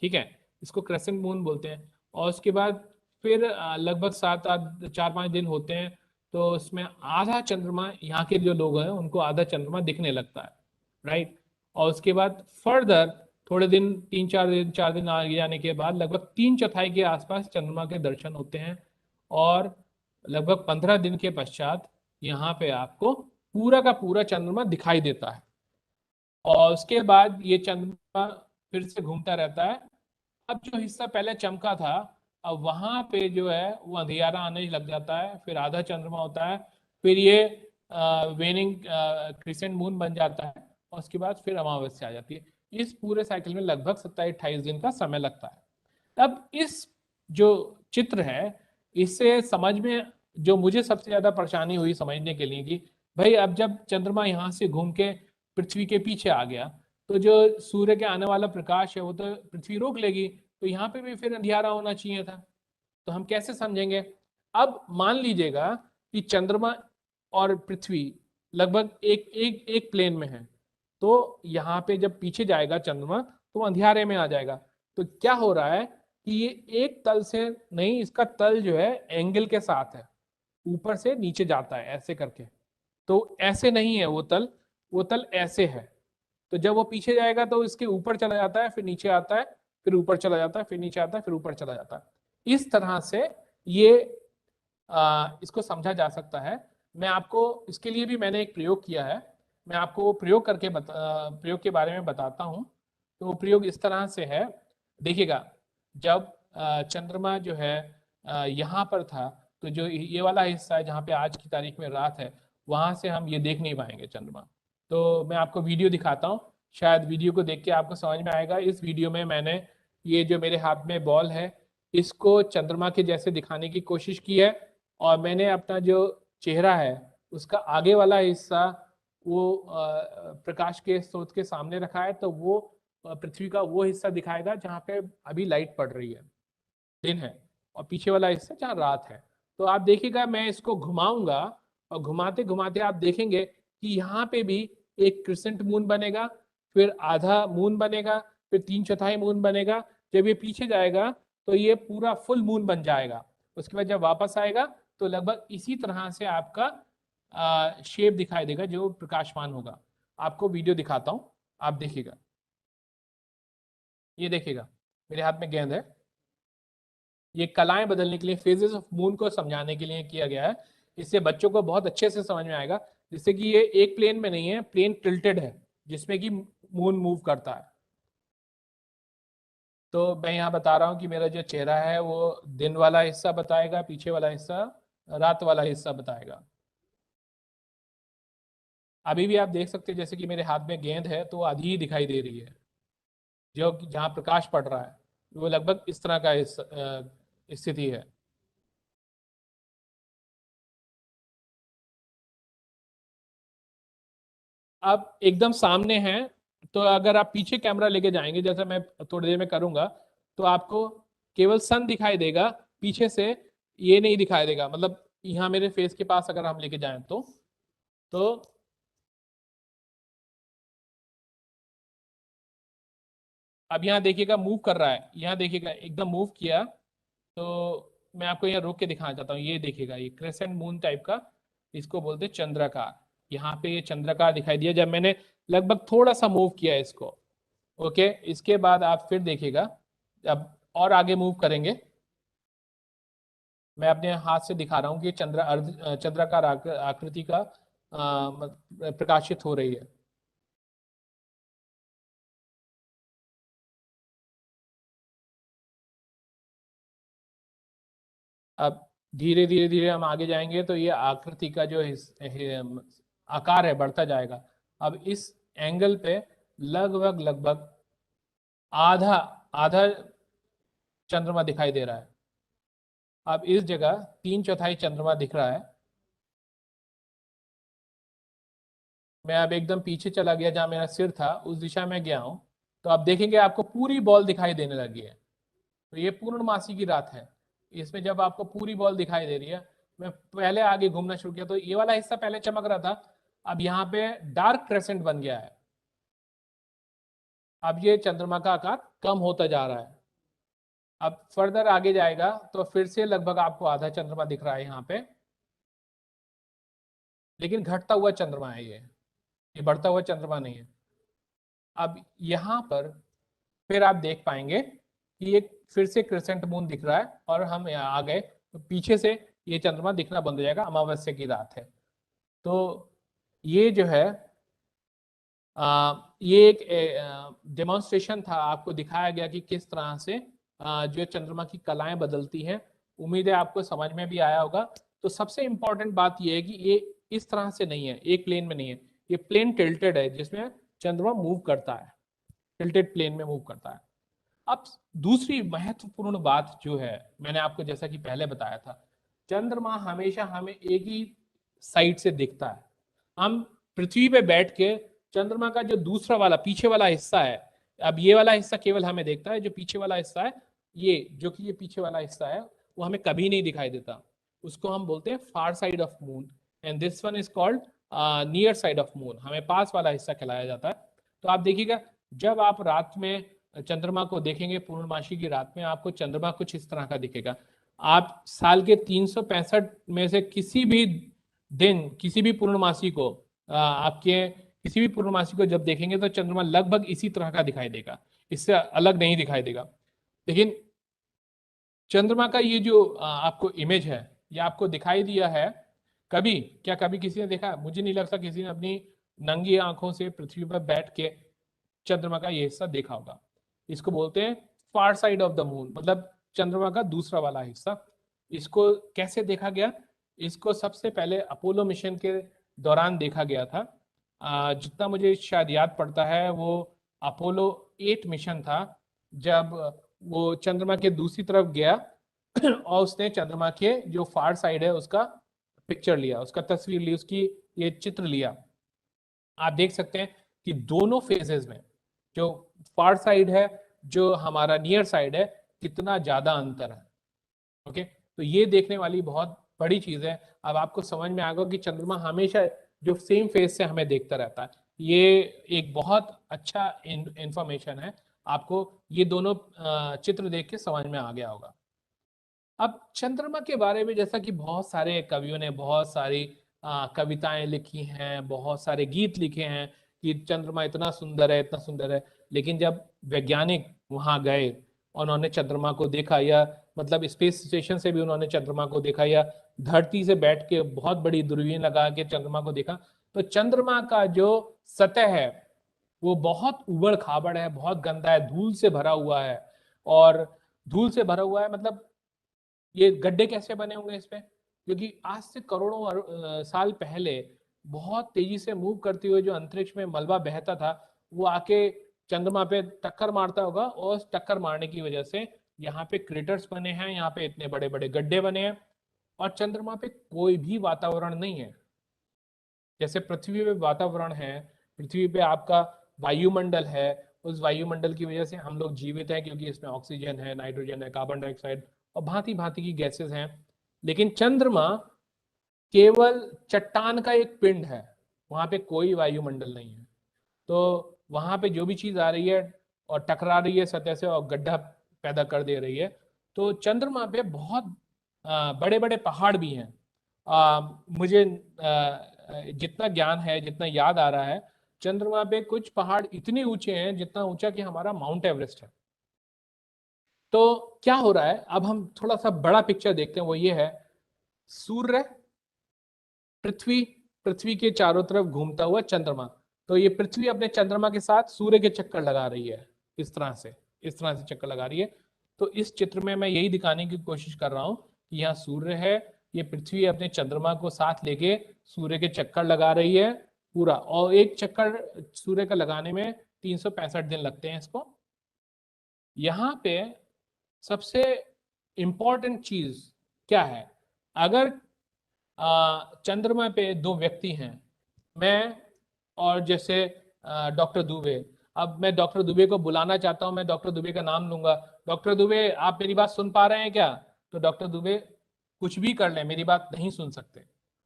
ठीक है, इसको क्रेसेंट मून बोलते हैं। और उसके बाद फिर लगभग 4-5 दिन होते हैं, तो उसमें आधा चंद्रमा, यहाँ के जो लोग हैं उनको आधा चंद्रमा दिखने लगता है, राइट। और उसके बाद फर्दर थोड़े दिन, 4 दिन आगे जाने के बाद लगभग 3/4 के आसपास चंद्रमा के दर्शन होते हैं, और लगभग 15 दिन के पश्चात यहाँ पे आपको पूरा का पूरा चंद्रमा दिखाई देता है। और उसके बाद ये चंद्रमा फिर से घूमता रहता है। अब जो हिस्सा पहले चमका था, अब वहां पे जो है वो अंधियारा आने लग जाता है, फिर आधा चंद्रमा होता है, फिर ये वेनिंग क्रिसेंट मून बन जाता है, और उसके बाद फिर अमावस्या आ जाती है। इस पूरे साइकिल में लगभग 27-28 दिन का समय लगता है। अब इस जो चित्र है, इससे समझ में जो मुझे सबसे ज्यादा परेशानी हुई समझने के लिए कि भाई अब जब चंद्रमा यहाँ से घूम के पृथ्वी के पीछे आ गया, तो जो सूर्य के आने वाला प्रकाश है वो तो पृथ्वी रोक लेगी, तो यहाँ पे भी फिर अंधियारा होना चाहिए था। तो हम कैसे समझेंगे? अब मान लीजिएगा कि चंद्रमा और पृथ्वी लगभग एक प्लेन में है, तो यहाँ पे जब पीछे जाएगा चंद्रमा तो अंधियारे में आ जाएगा। तो क्या हो रहा है कि ये एक तल से नहीं, इसका तल जो है एंगल के साथ है, ऊपर से नीचे जाता है ऐसे करके। तो ऐसे नहीं है वो तल ऐसे है। तो जब वो पीछे जाएगा तो इसके ऊपर चला जाता है, फिर नीचे आता है, फिर ऊपर चला जाता है, फिर नीचे आता है, फिर ऊपर चला जाता है। इस तरह से ये इसको समझा जा सकता है। मैं आपको इसके लिए भी मैंने एक प्रयोग किया है, मैं आपको वो प्रयोग करके प्रयोग के बारे में बताता हूँ। तो वो प्रयोग इस तरह से है, देखिएगा। जब चंद्रमा जो है यहाँ पर था, तो जो ये वाला हिस्सा है जहाँ पे आज की तारीख में रात है, वहां से हम ये देख नहीं पाएंगे चंद्रमा। तो मैं आपको वीडियो दिखाता हूँ, शायद वीडियो को देख के आपको समझ में आएगा। इस वीडियो में मैंने ये जो मेरे हाथ में बॉल है इसको चंद्रमा के जैसे दिखाने की कोशिश की है, और मैंने अपना जो चेहरा है उसका आगे वाला हिस्सा वो प्रकाश के स्रोत के सामने रखा है, तो वो पृथ्वी का वो हिस्सा दिखाएगा जहाँ पे अभी लाइट पड़ रही है, दिन है, और पीछे वाला हिस्सा जहाँ रात है। तो आप देखिएगा मैं इसको घुमाऊंगा, और घुमाते घुमाते आप देखेंगे कि यहाँ पे भी एक क्रिसेंट मून बनेगा, फिर आधा मून बनेगा, फिर 3/4 मून बनेगा। जब ये पीछे जाएगा तो ये पूरा फुल मून बन जाएगा। उसके बाद जब वापस आएगा तो लगभग इसी तरह से आपका शेप दिखाई देगा जो प्रकाशमान होगा। आपको वीडियो दिखाता हूं, आप देखिएगा। ये देखिएगा मेरे हाथ में गेंद है। ये कलाएं बदलने के लिए, फेजेस ऑफ मून को समझाने के लिए किया गया है। इससे बच्चों को बहुत अच्छे से समझ में आएगा। जिससे कि ये एक प्लेन में नहीं है, प्लेन टिल्टेड है जिसमें कि मून मूव करता है। तो मैं यहाँ बता रहा हूँ कि मेरा जो चेहरा है वो दिन वाला हिस्सा बताएगा, पीछे वाला हिस्सा रात वाला हिस्सा बताएगा। अभी भी आप देख सकते हैं जैसे कि मेरे हाथ में गेंद है तो आधी ही दिखाई दे रही है। जो जहाँ प्रकाश पड़ रहा है वो लगभग इस तरह का स्थिति है। अब एकदम सामने है तो अगर आप पीछे कैमरा लेके जाएंगे, जैसा मैं थोड़ी देर में करूंगा, तो आपको केवल सन दिखाई देगा, पीछे से ये नहीं दिखाई देगा। मतलब यहाँ मेरे फेस के पास अगर हम लेके जाएं तो अब यहाँ देखिएगा मूव कर रहा है। यहाँ देखिएगा एकदम मूव किया तो मैं आपको यहाँ रोक के दिखाना चाहता हूँ। ये देखिएगा, ये क्रेसेंट मून टाइप का, इसको बोलते हैं चंद्राकार। यहाँ पे ये चंद्राकार दिखाई दिया जब मैंने लगभग थोड़ा सा मूव किया इसको। ओके, इसके बाद आप फिर देखिएगा, अब और आगे मूव करेंगे। मैं अपने हाथ से दिखा रहा हूँ कि चंद्राकार आकृति का प्रकाशित हो रही है। अब धीरे धीरे धीरे हम आगे जाएंगे तो ये आकृति का जो आकार है बढ़ता जाएगा। अब इस एंगल पे लगभग लगभग आधा आधा चंद्रमा दिखाई दे रहा है। अब इस जगह 3/4 चंद्रमा दिख रहा है। मैं अब एकदम पीछे चला गया, जहां मेरा सिर था उस दिशा में गया हूं, तो आप देखेंगे आपको पूरी बॉल दिखाई देने लगी है। तो ये पूर्णमासी की रात है। इसमें जब आपको पूरी बॉल दिखाई दे रही है, मैं पहले आगे घूमना शुरू किया तो ये वाला हिस्सा पहले चमक रहा था, अब यहाँ पे डार्क क्रेसेंट बन गया है। अब ये चंद्रमा का आकार कम होता जा रहा है। अब फर्दर आगे जाएगा तो फिर से लगभग आपको आधा चंद्रमा दिख रहा है यहाँ पे, लेकिन घटता हुआ चंद्रमा है ये बढ़ता हुआ चंद्रमा नहीं है। अब यहाँ पर फिर आप देख पाएंगे कि एक फिर से क्रिसेंट मून दिख रहा है और हम यहाँ आ गए तो पीछे से ये चंद्रमा दिखना बंद हो जाएगा। अमावस्या की रात है। तो ये जो है ये एक डेमोन्स्ट्रेशन था, आपको दिखाया गया कि किस तरह से जो चंद्रमा की कलाएं बदलती हैं। उम्मीद है आपको समझ में भी आया होगा। तो सबसे इंपॉर्टेंट बात यह है कि ये इस तरह से नहीं है, एक प्लेन में नहीं है, ये प्लेन टिल्टेड है जिसमें चंद्रमा मूव करता है, टिल्टेड प्लेन में मूव करता है। अब दूसरी महत्वपूर्ण बात जो है, मैंने आपको जैसा कि पहले बताया था, चंद्रमा हमेशा हमें एक ही साइड से दिखता है। हम पृथ्वी पे बैठ के चंद्रमा का जो दूसरा वाला पीछे वाला हिस्सा है, अब ये वाला हिस्सा केवल हमें देखता है, जो पीछे वाला हिस्सा है ये जो कि ये पीछे वाला हिस्सा है वो हमें कभी नहीं दिखाई देता। उसको हम बोलते हैं फार side of moon, and this one is called near side of moon, हमें पास वाला हिस्सा कहलाया जाता है। तो आप देखिएगा जब आप रात में चंद्रमा को देखेंगे, पूर्णमासी की रात में आपको चंद्रमा कुछ इस तरह का दिखेगा। आप साल के 365 में से किसी भी दिन, किसी भी पूर्णमासी को आपके किसी भी पूर्णमासी को जब देखेंगे तो चंद्रमा लगभग इसी तरह का दिखाई देगा, इससे अलग नहीं दिखाई देगा। लेकिन चंद्रमा का ये जो आपको इमेज है, ये आपको दिखाई दिया है कभी, क्या कभी किसी ने देखा? मुझे नहीं लगता किसी ने अपनी नंगी आंखों से पृथ्वी पर बैठ के चंद्रमा का ये हिस्सा देखा होगा। इसको बोलते हैं फार साइड ऑफ द मून, मतलब चंद्रमा का दूसरा वाला हिस्सा। इसको कैसे देखा गया? इसको सबसे पहले अपोलो मिशन के दौरान देखा गया था। जितना मुझे शायद याद पड़ता है वो अपोलो 8 मिशन था, जब वो चंद्रमा के दूसरी तरफ गया और उसने चंद्रमा के जो फार साइड है उसका पिक्चर लिया, उसका तस्वीर ली, उसकी ये चित्र लिया। आप देख सकते हैं कि दोनों फेजेस में जो फार साइड है, जो हमारा नियर साइड है, कितना ज्यादा अंतर है। ओके, तो ये देखने वाली बहुत बड़ी चीज है। अब आपको समझ में आएगा कि चंद्रमा हमेशा जो सेम फेज से हमें देखता रहता है। ये एक बहुत अच्छा इंफॉर्मेशन है। आपको ये दोनों चित्र देख के समझ में आ गया होगा। अब चंद्रमा के बारे में जैसा कि बहुत सारे कवियों ने बहुत सारी कविताएं लिखी हैं, बहुत सारे गीत लिखे हैं कि चंद्रमा इतना सुंदर है, इतना सुंदर है। लेकिन जब वैज्ञानिक वहां गए, उन्होंने चंद्रमा को देखा, या मतलब स्पेस स्टेशन से भी उन्होंने चंद्रमा को देखा, या धरती से बैठ के बहुत बड़ी दूरबीन लगा के चंद्रमा को देखा, तो चंद्रमा का जो सतह है वो बहुत उबड़ खाबड़ है, बहुत गंदा है, धूल से भरा हुआ है। और धूल से भरा हुआ है मतलब ये गड्ढे कैसे बने होंगे इस पे? क्योंकि आज से करोड़ों साल पहले बहुत तेजी से मूव करते हुए जो अंतरिक्ष में मलबा बहता था, वो आके चंद्रमा पे टक्कर मारता होगा, और उस टक्कर मारने की वजह से यहाँ पे क्रेटर्स बने हैं, यहाँ पे इतने बड़े बड़े गड्ढे बने हैं। और चंद्रमा पे कोई भी वातावरण नहीं है। जैसे पृथ्वी पे वातावरण है, पृथ्वी पे आपका वायुमंडल है, उस वायुमंडल की वजह से हम लोग जीवित हैं, क्योंकि इसमें ऑक्सीजन है, नाइट्रोजन है, कार्बन डाइऑक्साइड और भांति भांति की गैसेस हैं। लेकिन चंद्रमा केवल चट्टान का एक पिंड है, वहां पे कोई वायुमंडल नहीं है। तो वहां पे जो भी चीज आ रही है और टकरा रही है सतह से और गड्ढा पैदा कर दे रही है। तो चंद्रमा पे बहुत बड़े बड़े पहाड़ भी हैं। मुझे जितना ज्ञान है, जितना याद आ रहा है, चंद्रमा पे कुछ पहाड़ इतने ऊंचे हैं, जितना ऊंचा कि हमारा माउंट एवरेस्ट है। तो क्या हो रहा है, अब हम थोड़ा सा बड़ा पिक्चर देखते हैं। वो ये है, सूर्य, पृथ्वी, पृथ्वी के चारों तरफ घूमता हुआ चंद्रमा। तो ये पृथ्वी अपने चंद्रमा के साथ सूर्य के चक्कर लगा रही है, इस तरह से चक्कर लगा रही है। तो इस चित्र में मैं यही दिखाने की कोशिश कर रहा हूं कि यहाँ सूर्य है, ये पृथ्वी अपने चंद्रमा को साथ लेके सूर्य के चक्कर लगा रही है पूरा। और एक चक्कर सूर्य का लगाने में 365 दिन लगते हैं इसको। यहाँ पे सबसे इंपॉर्टेंट चीज क्या है, अगर चंद्रमा पे दो व्यक्ति हैं, मैं और जैसे डॉक्टर दुबे। अब मैं डॉक्टर दुबे को बुलाना चाहता हूं, मैं डॉक्टर दुबे का नाम लूंगा, डॉक्टर दुबे आप मेरी बात सुन पा रहे हैं क्या? तो डॉक्टर दुबे कुछ भी कर लें, मेरी बात नहीं सुन सकते।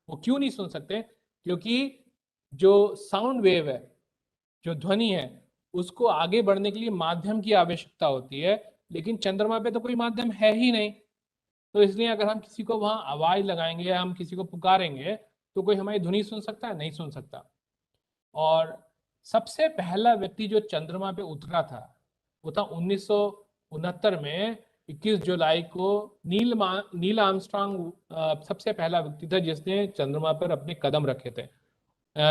वो क्यों नहीं सुन सकते? क्योंकि जो साउंड वेव है, जो ध्वनि है, उसको आगे बढ़ने के लिए माध्यम की आवश्यकता होती है। लेकिन चंद्रमा पे तो कोई माध्यम है ही नहीं। तो इसलिए अगर हम किसी को वहां आवाज लगाएंगे या हम किसी को पुकारेंगे, तो कोई हमारी ध्वनि सुन सकता है? नहीं सुन सकता। और सबसे पहला व्यक्ति जो चंद्रमा पे उतरा था, वो था 1969 में 21 जुलाई को नील आर्मस्ट्रांग सबसे पहला व्यक्ति था जिसने चंद्रमा पर अपने कदम रखे थे।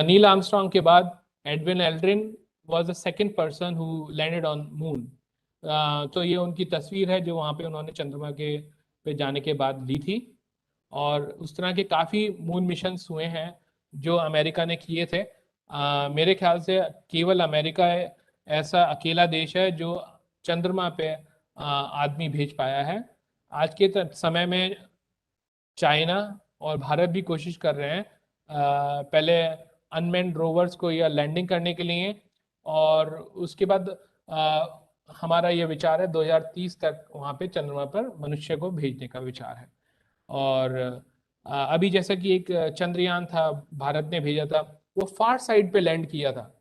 नील आर्मस्ट्रांग के बाद Edwin Aldrin was the second person who landed on moon. तो ये उनकी तस्वीर है जो वहां पे उन्होंने चंद्रमा के पे जाने के बाद ली थी। और उस तरह के काफ़ी मून मिशंस हुए हैं जो अमेरिका ने किए थे। मेरे ख्याल से केवल अमेरिका ऐसा अकेला देश है जो चंद्रमा पे आदमी भेज पाया है। आज के समय में चाइना और भारत भी कोशिश कर रहे हैं पहले अनमेन्ड रोवर्स को या लैंडिंग करने के लिए, और उसके बाद हमारा ये विचार है 2030 तक वहाँ पे चंद्रमा पर मनुष्य को भेजने का विचार है। और अभी जैसा कि एक चंद्रयान था, भारत ने भेजा था, वो फार साइड पे लैंड किया था,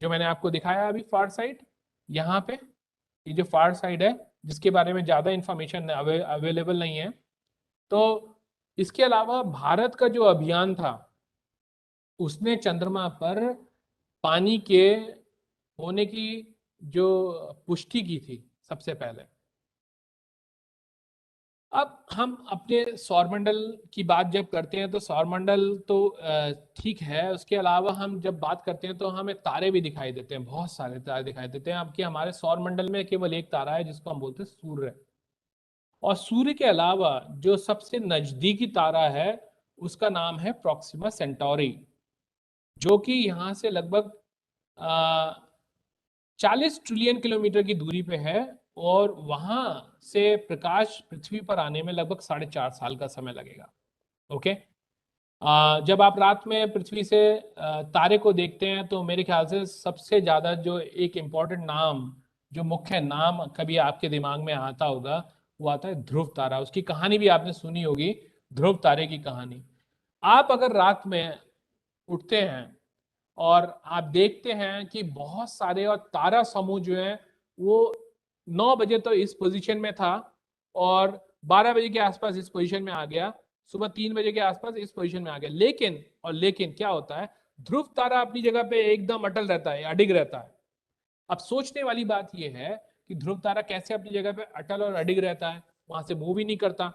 जो मैंने आपको दिखाया अभी फार साइड। यहाँ पे ये जो फार साइड है, जिसके बारे में ज़्यादा इंफॉर्मेशन अवेलेबल नहीं है। तो इसके अलावा भारत का जो अभियान था, उसने चंद्रमा पर पानी के होने की जो पुष्टि की थी सबसे पहले। अब हम अपने सौरमंडल की बात जब करते हैं तो सौरमंडल तो ठीक है, उसके अलावा हम जब बात करते हैं तो हमें तारे भी दिखाई देते हैं, बहुत सारे तारे दिखाई देते हैं। अब कि हमारे सौरमंडल में केवल एक तारा है जिसको हम बोलते हैं सूर्य। और सूर्य के अलावा जो सबसे नजदीकी तारा है उसका नाम है प्रॉक्सिमा सेंटोरी, जो कि यहाँ से लगभग 40 ट्रिलियन किलोमीटर की दूरी पे है। और वहां से प्रकाश पृथ्वी पर आने में लगभग 4.5 साल का समय लगेगा। ओके। जब आप रात में पृथ्वी से तारे को देखते हैं तो मेरे ख्याल से सबसे ज्यादा जो एक इम्पोर्टेंट नाम, जो मुख्य नाम कभी आपके दिमाग में आता होगा, वो आता है ध्रुव तारा। उसकी कहानी भी आपने सुनी होगी, ध्रुव तारे की कहानी। आप अगर रात में उठते हैं और आप देखते हैं कि बहुत सारे और तारा समूह जो है वो 9 बजे तो इस पोजीशन में था और 12 बजे के आसपास इस पोजीशन में आ गया, सुबह 3 बजे के आसपास इस पोजीशन में आ गया। लेकिन क्या होता है, ध्रुव तारा अपनी जगह पे एकदम अटल रहता है, अडिग रहता है। अब सोचने वाली बात यह है कि ध्रुव तारा कैसे अपनी जगह पे अटल और अडिग रहता है, वहां से मूव ही नहीं करता।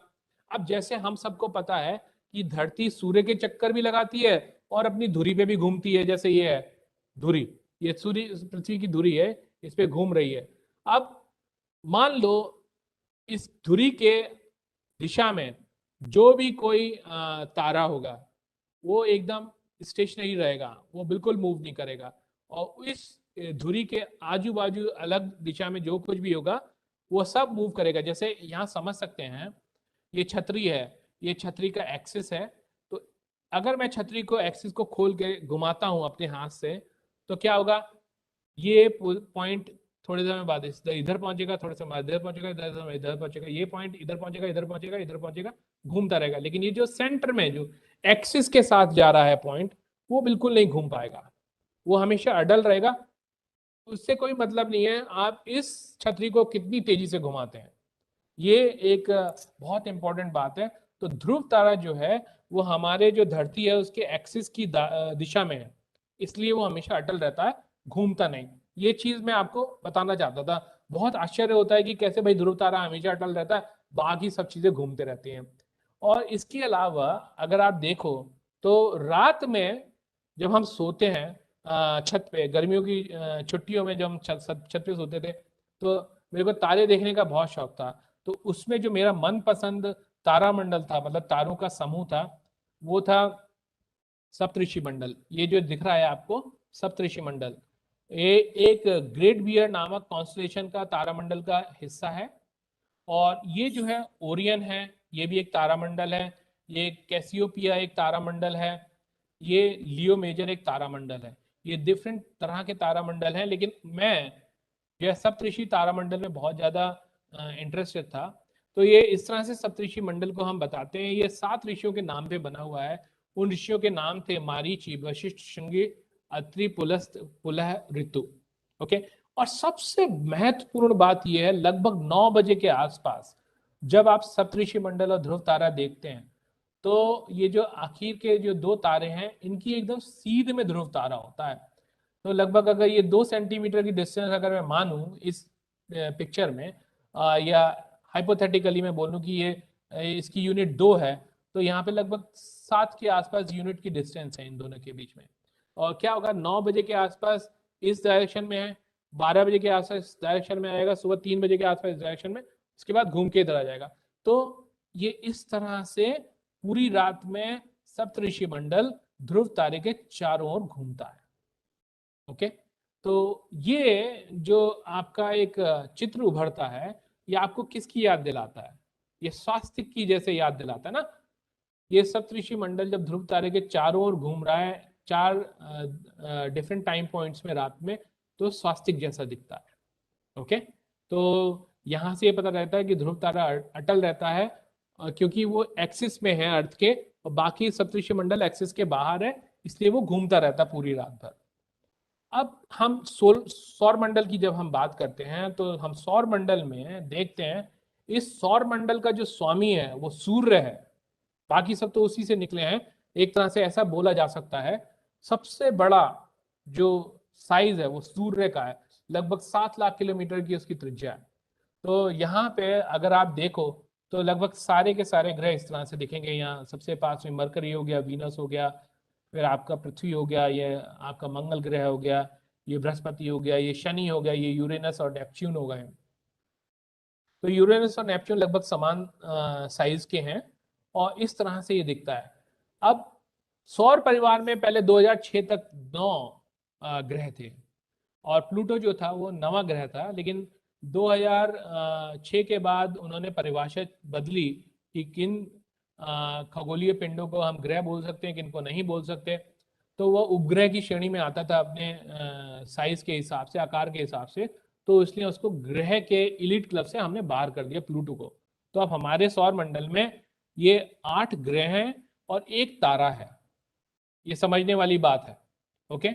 अब जैसे हम सबको पता है कि धरती सूर्य के चक्कर भी लगाती है और अपनी धुरी पे भी घूमती है, जैसे ये है धुरी, ये सूर्य पृथ्वी की धुरी है, इस पे घूम रही है। अब मान लो इस धुरी के दिशा में जो भी कोई तारा होगा वो एकदम स्टेशनरी रहेगा, वो बिल्कुल मूव नहीं करेगा। और इस धुरी के आजू बाजू अलग दिशा में जो कुछ भी होगा वो सब मूव करेगा। जैसे यहाँ समझ सकते हैं, ये छतरी है, ये छतरी का एक्सिस है। तो अगर मैं छतरी को एक्सिस को खोल के घुमाता हूं अपने हाथ से तो क्या होगा, ये पॉइंट थोड़ी देर में बाद इधर पहुंचेगा, थोड़े समय बाद इधर पहुंचेगा, इधर पहुंचेगा, ये पॉइंट इधर पहुंचेगा, इधर पहुंचेगा, इधर पहुंचेगा, घूमता रहेगा। लेकिन ये जो सेंटर में जो एक्सिस के साथ जा रहा है पॉइंट, वो बिल्कुल नहीं घूम पाएगा, वो हमेशा अडल रहेगा। उससे कोई मतलब नहीं है आप इस छतरी को कितनी तेजी से घुमाते हैं। ये एक बहुत इंपॉर्टेंट बात है। तो ध्रुव तारा जो है वो हमारे जो धरती है उसके एक्सिस की दिशा में है, इसलिए वो हमेशा अटल रहता है, घूमता नहीं। ये चीज मैं आपको बताना चाहता था। बहुत आश्चर्य होता है कि कैसे भाई ध्रुव तारा हमेशा अटल रहता है, बाकी सब चीजें घूमते रहती हैं। और इसके अलावा अगर आप देखो तो रात में जब हम सोते हैं छत पे, गर्मियों की छुट्टियों में जब हम छत पे सोते थे तो मेरे को तारे देखने का बहुत शौक था। तो उसमें जो मेरा मनपसंद तारामंडल था, मतलब तारों का समूह था, वो था सप्तऋषि मंडल। ये जो दिख रहा है आपको सप्तऋषि मंडल, ये एक ग्रेट बियर नामक कॉन्स्टलेशन का तारामंडल का हिस्सा है। और ये जो है ओरियन है, ये भी एक तारामंडल है। ये कैसियोपिया एक तारामंडल है। ये लियो मेजर एक तारामंडल है। ये डिफरेंट तरह के तारामंडल हैं, लेकिन मैं जो सप्तऋषि तारामंडल में बहुत ज्यादा इंटरेस्टेड था। तो ये इस तरह से सप्तऋषि मंडल को हम बताते हैं। ये 7 ऋषियों के नाम पे बना हुआ है। उन ऋषियों के नाम थे मारीचि, वशिष्ठ, श्रृंगी, अत्रि, पुलस्त, पुलह, ऋतु। ओके। और सबसे महत्वपूर्ण बात यह है, लगभग 9 बजे के आसपास जब आप सप्तऋषि मंडल और ध्रुव तारा देखते हैं तो ये जो आखिर के जो 2 तारे हैं इनकी एकदम सीध में ध्रुव तारा होता है। तो लगभग अगर ये 2 सेंटीमीटर की डिस्टेंस अगर मैं मानूं इस पिक्चर में, या हाइपोथेटिकली मैं बोलूं कि ये इसकी यूनिट 2 है, तो यहाँ पे लगभग 7 के आसपास यूनिट की डिस्टेंस है इन दोनों के बीच में। और क्या होगा, 9 बजे के आसपास इस डायरेक्शन में है, 12 बजे के आसपास इस डायरेक्शन में आएगा, सुबह 3 बजे के आसपास इस डायरेक्शन में, उसके बाद घूम के इधर आ जाएगा। तो ये इस तरह से पूरी रात में सप्तऋषि मंडल ध्रुव तारे के चारों ओर घूमता है। ओके। तो ये जो आपका एक चित्र उभरता है, ये आपको किसकी याद दिलाता है? ये स्वास्थ्य की जैसे याद दिलाता है ना। ये सप्तऋषि मंडल जब ध्रुव तारे के चारों ओर घूम रहा है 4 डिफरेंट टाइम पॉइंट्स में रात में, तो स्वास्तिक जैसा दिखता है। ओके। तो यहां से ये पता रहता है कि ध्रुव तारा अटल रहता है क्योंकि वो एक्सिस में है अर्थ के, और बाकी सप्तऋषि मंडल एक्सिस के बाहर है, इसलिए वो घूमता रहता है पूरी रात भर। अब हम सौर मंडल की जब हम बात करते हैं तो हम सौर मंडल में देखते हैं इस सौर मंडल का जो स्वामी है वो सूर्य है, बाकी सब तो उसी से निकले हैं। एक तरह से ऐसा बोला जा सकता है सबसे बड़ा जो साइज है वो सूर्य का है, लगभग 7 लाख किलोमीटर की उसकी त्रिज्या है। तो यहाँ पे अगर आप देखो तो लगभग सारे के सारे ग्रह इस तरह से दिखेंगे। यहाँ सबसे पास में मरकरी हो गया, वीनस हो गया, फिर आपका पृथ्वी हो गया, ये आपका मंगल ग्रह हो गया, ये बृहस्पति हो गया, ये शनि हो गया, ये यूरेनस और नेपच्यून हो गए। तो यूरेनस और नेपच्यून लगभग समान साइज के हैं और इस तरह से ये दिखता है। अब सौर परिवार में पहले 2006 तक 9 ग्रह थे और प्लूटो जो था वो 9वां ग्रह था, लेकिन 2006 के बाद उन्होंने परिभाषा बदली कि किन खगोलीय पिंडों को हम ग्रह बोल सकते हैं, किन को नहीं बोल सकते। तो वह उपग्रह की श्रेणी में आता था अपने साइज के हिसाब से, आकार के हिसाब से, तो इसलिए उसको ग्रह के इलीट क्लब से हमने बाहर कर दिया प्लूटो को। तो अब हमारे सौर मंडल में ये 8 ग्रह हैं और 1 तारा है। ये समझने वाली बात है। ओके।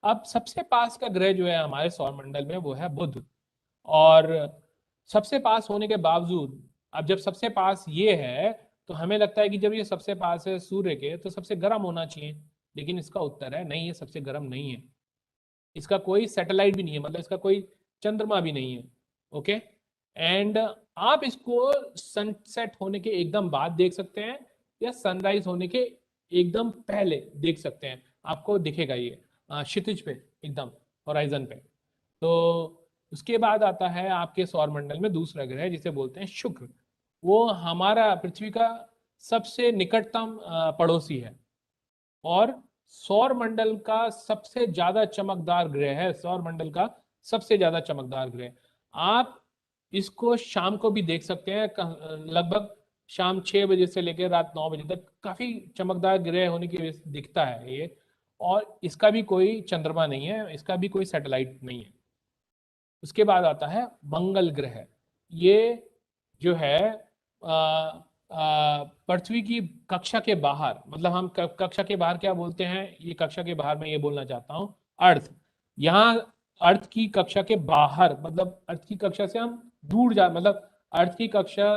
अब सबसे पास का ग्रह जो है हमारे सौरमंडल में वो है बुध। और सबसे पास होने के बावजूद अब जब सबसे पास ये है तो हमें लगता है कि जब ये सबसे पास है सूर्य के तो सबसे गर्म होना चाहिए, लेकिन इसका उत्तर है नहीं, ये सबसे गर्म नहीं है। इसका कोई सैटेलाइट भी नहीं है, मतलब इसका कोई चंद्रमा भी नहीं है। ओके, एंड आप इसको सनसेट होने के एकदम बाद देख सकते हैं या सनराइज होने के एकदम पहले देख सकते हैं। आपको दिखेगा ये क्षितिज पे एकदम होराइजन पे। तो उसके बाद आता है आपके सौरमंडल में दूसरा ग्रह जिसे बोलते हैं शुक्र। वो हमारा पृथ्वी का सबसे निकटतम पड़ोसी है और सौर मंडल का सबसे ज्यादा चमकदार ग्रह है। सौर मंडल का सबसे ज्यादा चमकदार ग्रह। आप इसको शाम को भी देख सकते हैं, लगभग शाम 6 बजे से लेकर रात 9 बजे तक काफी चमकदार ग्रह होने की वजह से दिखता है ये। और इसका भी कोई चंद्रमा नहीं है, इसका भी कोई सैटेलाइट नहीं है। उसके बाद आता है मंगल ग्रह। ये जो है पृथ्वी की कक्षा के बाहर, मतलब हम कक्षा के बाहर क्या बोलते हैं, ये कक्षा के बाहर मैं ये बोलना चाहता हूँ अर्थ। यहाँ अर्थ की कक्षा के बाहर मतलब अर्थ की कक्षा से हम दूर जा, मतलब अर्थ की कक्षा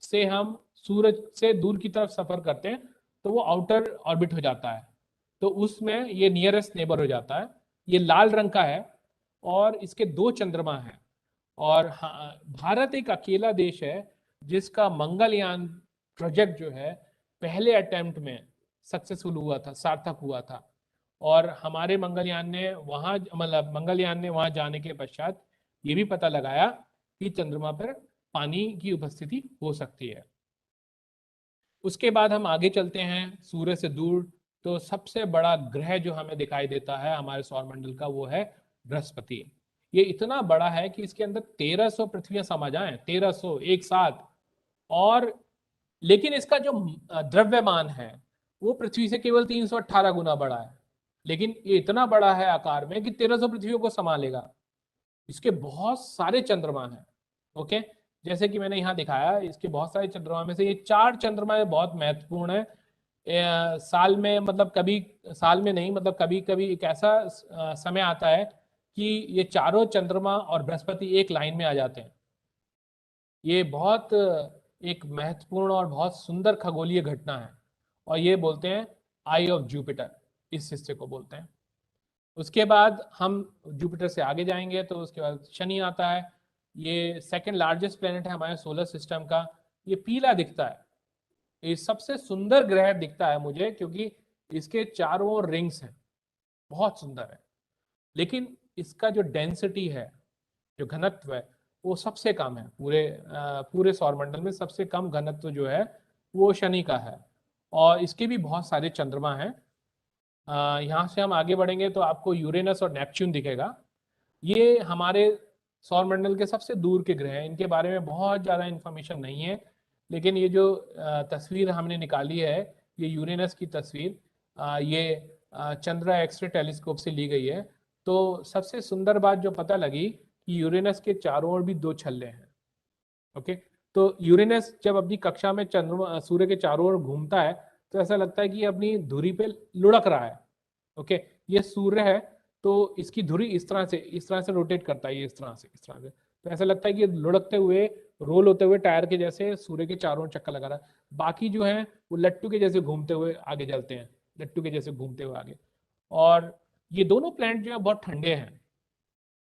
से हम सूरज से दूर की तरफ सफर करते हैं तो वो आउटर ऑर्बिट हो जाता है, तो उसमें ये नियरेस्ट नेबर हो जाता है। ये लाल रंग का है और इसके 2 चंद्रमा हैं। और भारत एक अकेला देश है जिसका मंगलयान प्रोजेक्ट जो है पहले अटेम्प्ट में सक्सेसफुल हुआ था, सार्थक हुआ था। और हमारे मंगलयान ने वहां, मतलब मंगलयान ने वहां जाने के पश्चात ये भी पता लगाया कि चंद्रमा पर पानी की उपस्थिति हो सकती है। उसके बाद हम आगे चलते हैं सूर्य से दूर, तो सबसे बड़ा ग्रह जो हमें दिखाई देता है हमारे सौरमंडल का वो है बृहस्पति। ये इतना बड़ा है कि इसके अंदर 1300 पृथ्वियां समा जाएं, 1300 एक साथ। और लेकिन इसका जो द्रव्यमान है वो पृथ्वी से केवल 318 गुना बड़ा है, लेकिन ये इतना बड़ा है आकार में कि 1300 पृथ्वियों को संभालेगा। इसके बहुत सारे चंद्रमा हैं। ओके, जैसे कि मैंने यहाँ दिखाया, इसके बहुत सारे चंद्रमा में से ये 4 चंद्रमा बहुत महत्वपूर्ण है। साल में, मतलब कभी साल में नहीं, मतलब कभी कभी एक ऐसा समय आता है कि ये चारों चंद्रमा और बृहस्पति एक लाइन में आ जाते हैं। ये बहुत एक महत्वपूर्ण और बहुत सुंदर खगोलीय घटना है और ये बोलते हैं आई ऑफ जुपिटर, इस हिस्से को बोलते हैं। उसके बाद हम जुपिटर से आगे जाएंगे तो उसके बाद शनि आता है। ये सेकंड लार्जेस्ट प्लेनेट है हमारे सोलर सिस्टम का। ये पीला दिखता है, ये सबसे सुंदर ग्रह दिखता है मुझे क्योंकि इसके चारों ओर रिंग्स हैं, बहुत सुंदर है। लेकिन इसका जो डेंसिटी है, जो घनत्व है, वो सबसे कम है। पूरे सौरमंडल में सबसे कम घनत्व जो है वो शनि का है और इसके भी बहुत सारे चंद्रमा हैं। यहाँ से हम आगे बढ़ेंगे तो आपको यूरेनस और नेपच्यून दिखेगा। ये हमारे सौरमंडल के सबसे दूर के ग्रह हैं। इनके बारे में बहुत ज़्यादा इंफॉर्मेशन नहीं है, लेकिन ये जो तस्वीर हमने निकाली है, ये यूरेनस की तस्वीर, ये चंद्रा एक्सरे टेलीस्कोप से ली गई है। तो सबसे सुंदर बात जो पता लगी कि यूरेनस के चारों ओर भी 2 छल्ले हैं। ओके, तो यूरेनस जब अपनी कक्षा में चंद्रमा सूर्य के चारों ओर घूमता है तो ऐसा लगता है कि अपनी धुरी पे लुढ़क रहा है। ओके, ये सूर्य है तो इसकी धुरी इस तरह से रोटेट करता है, ये इस तरह से, तो ऐसा लगता है कि लुढ़कते हुए, रोल होते हुए टायर के जैसे सूर्य के चारों ओर चक्कर लगा रहा है। बाकी जो है वो लट्टू के जैसे घूमते हुए आगे चलते हैं, लट्टू के जैसे घूमते हुए आगे। और ये दोनों प्लैनेट जो है बहुत ठंडे हैं।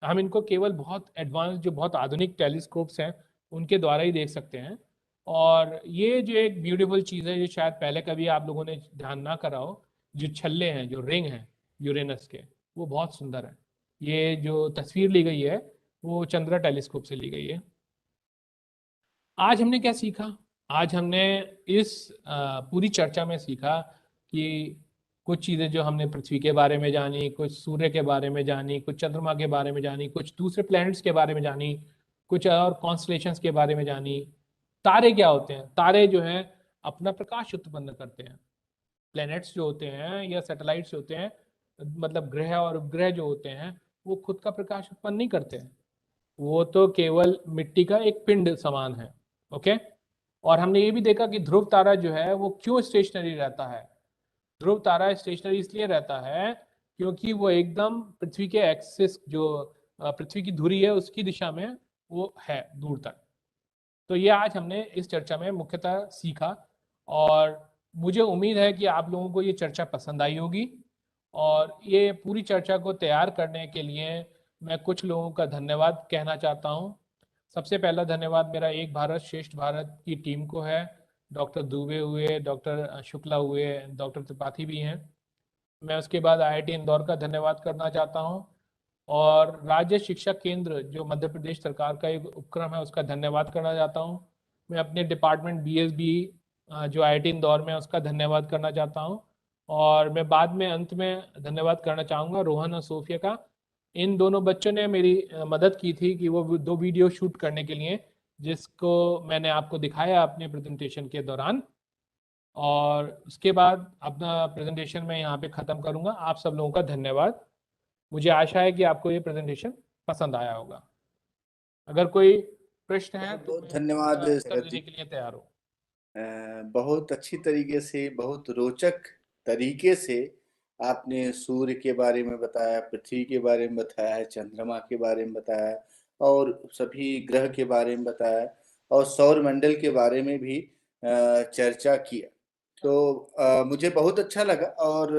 हम इनको केवल बहुत एडवांस, जो बहुत आधुनिक टेलीस्कोप्स हैं उनके द्वारा ही देख सकते हैं। और ये जो एक ब्यूटीफुल चीज़ है, जो शायद पहले कभी आप लोगों ने ध्यान ना करा हो, जो छल्ले हैं, जो रिंग हैं यूरेनस के, वो बहुत सुंदर है। ये जो तस्वीर ली गई है वो चंद्रा टेलीस्कोप से ली गई है। आज हमने क्या सीखा? आज हमने इस पूरी चर्चा में सीखा कि कुछ चीज़ें जो हमने पृथ्वी के बारे में जानी, कुछ सूर्य के बारे में जानी, कुछ चंद्रमा के बारे में जानी, कुछ दूसरे प्लैनेट्स के बारे में जानी, कुछ और कॉन्स्टलेशंस के बारे में जानी। तारे क्या होते हैं? तारे जो हैं अपना प्रकाश उत्पन्न करते हैं। प्लैनेट्स जो होते हैं या सैटेलाइट्स होते हैं, मतलब ग्रह और उपग्रह जो होते हैं, वो खुद का प्रकाश उत्पन्न नहीं करते हैं, वो तो केवल मिट्टी का एक पिंड समान है। ओके, और हमने ये भी देखा कि ध्रुव तारा जो है वो क्यों स्टेशनरी रहता है। ध्रुव तारा स्टेशनरी इसलिए रहता है क्योंकि वो एकदम पृथ्वी के एक्सिस जो पृथ्वी की धुरी है उसकी दिशा में वो है दूर तक। तो ये आज हमने इस चर्चा में मुख्यतः सीखा और मुझे उम्मीद है कि आप लोगों को ये चर्चा पसंद आई होगी। और ये पूरी चर्चा को तैयार करने के लिए मैं कुछ लोगों का धन्यवाद कहना चाहता हूँ। सबसे पहला धन्यवाद मेरा एक भारत श्रेष्ठ भारत की टीम को है। डॉक्टर दुबे हुए, डॉक्टर शुक्ला हुए, डॉक्टर त्रिपाठी भी हैं। मैं उसके बाद IIT इंदौर का धन्यवाद करना चाहता हूँ और राज्य शिक्षा केंद्र जो मध्य प्रदेश सरकार का एक उपक्रम है उसका धन्यवाद करना चाहता हूँ। मैं अपने डिपार्टमेंट BSB जो IIT इंदौर में है उसका धन्यवाद करना चाहता हूँ। और मैं बाद में अंत में धन्यवाद करना चाहूँगा रोहन और सोफिया का। इन दोनों बच्चों ने मेरी मदद की थी कि वो 2 वीडियो शूट करने के लिए, जिसको मैंने आपको दिखाया अपने प्रेजेंटेशन के दौरान। और उसके बाद अपना प्रेजेंटेशन मैं यहाँ पे ख़त्म करूँगा। आप सब लोगों का धन्यवाद। मुझे आशा है कि आपको ये प्रेजेंटेशन पसंद आया होगा। अगर कोई प्रश्न है बहुत तो बहुत मैं धन्यवाद उसका उत्तर शरद देने जी। के लिए तैयार हूँ। बहुत अच्छी तरीके से, बहुत रोचक तरीके से आपने सूर्य के बारे में बताया, पृथ्वी के बारे में बताया, चंद्रमा के बारे में बताया और सभी ग्रह के बारे में बताया और सौर मंडल के बारे में भी चर्चा किया। तो मुझे बहुत अच्छा लगा और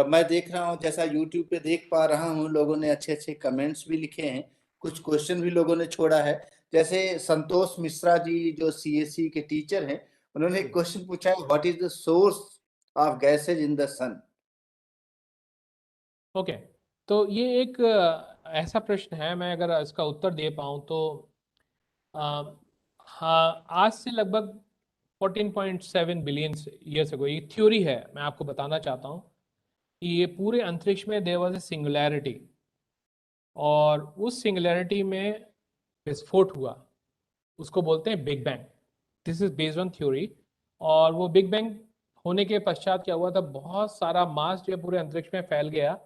मैं देख रहा हूँ, जैसा YouTube पे देख पा रहा हूँ, लोगों ने अच्छे अच्छे कमेंट्स भी लिखे हैं, कुछ क्वेश्चन भी लोगों ने छोड़ा है। जैसे संतोष मिश्रा जी जो CSE के टीचर हैं, उन्होंने एक क्वेश्चन पूछा है, what is the source of gases in the sun? Okay, तो ये एक ऐसा प्रश्न है, मैं अगर इसका उत्तर दे पाऊँ तो हाँ, आज से लगभग 14.7 बिलियन ईयर्स अगो, ये थ्योरी है, मैं आपको बताना चाहता हूँ कि ये पूरे अंतरिक्ष में देयर वाज अ सिंगुलैरिटी और उस सिंगुलैरिटी में विस्फोट हुआ, उसको बोलते हैं big bang. This is based on theory. और वो बिग बैंग होने के पश्चात क्या हुआ था, बहुत सारा मास जो है पूरे अंतरिक्ष में फैल गया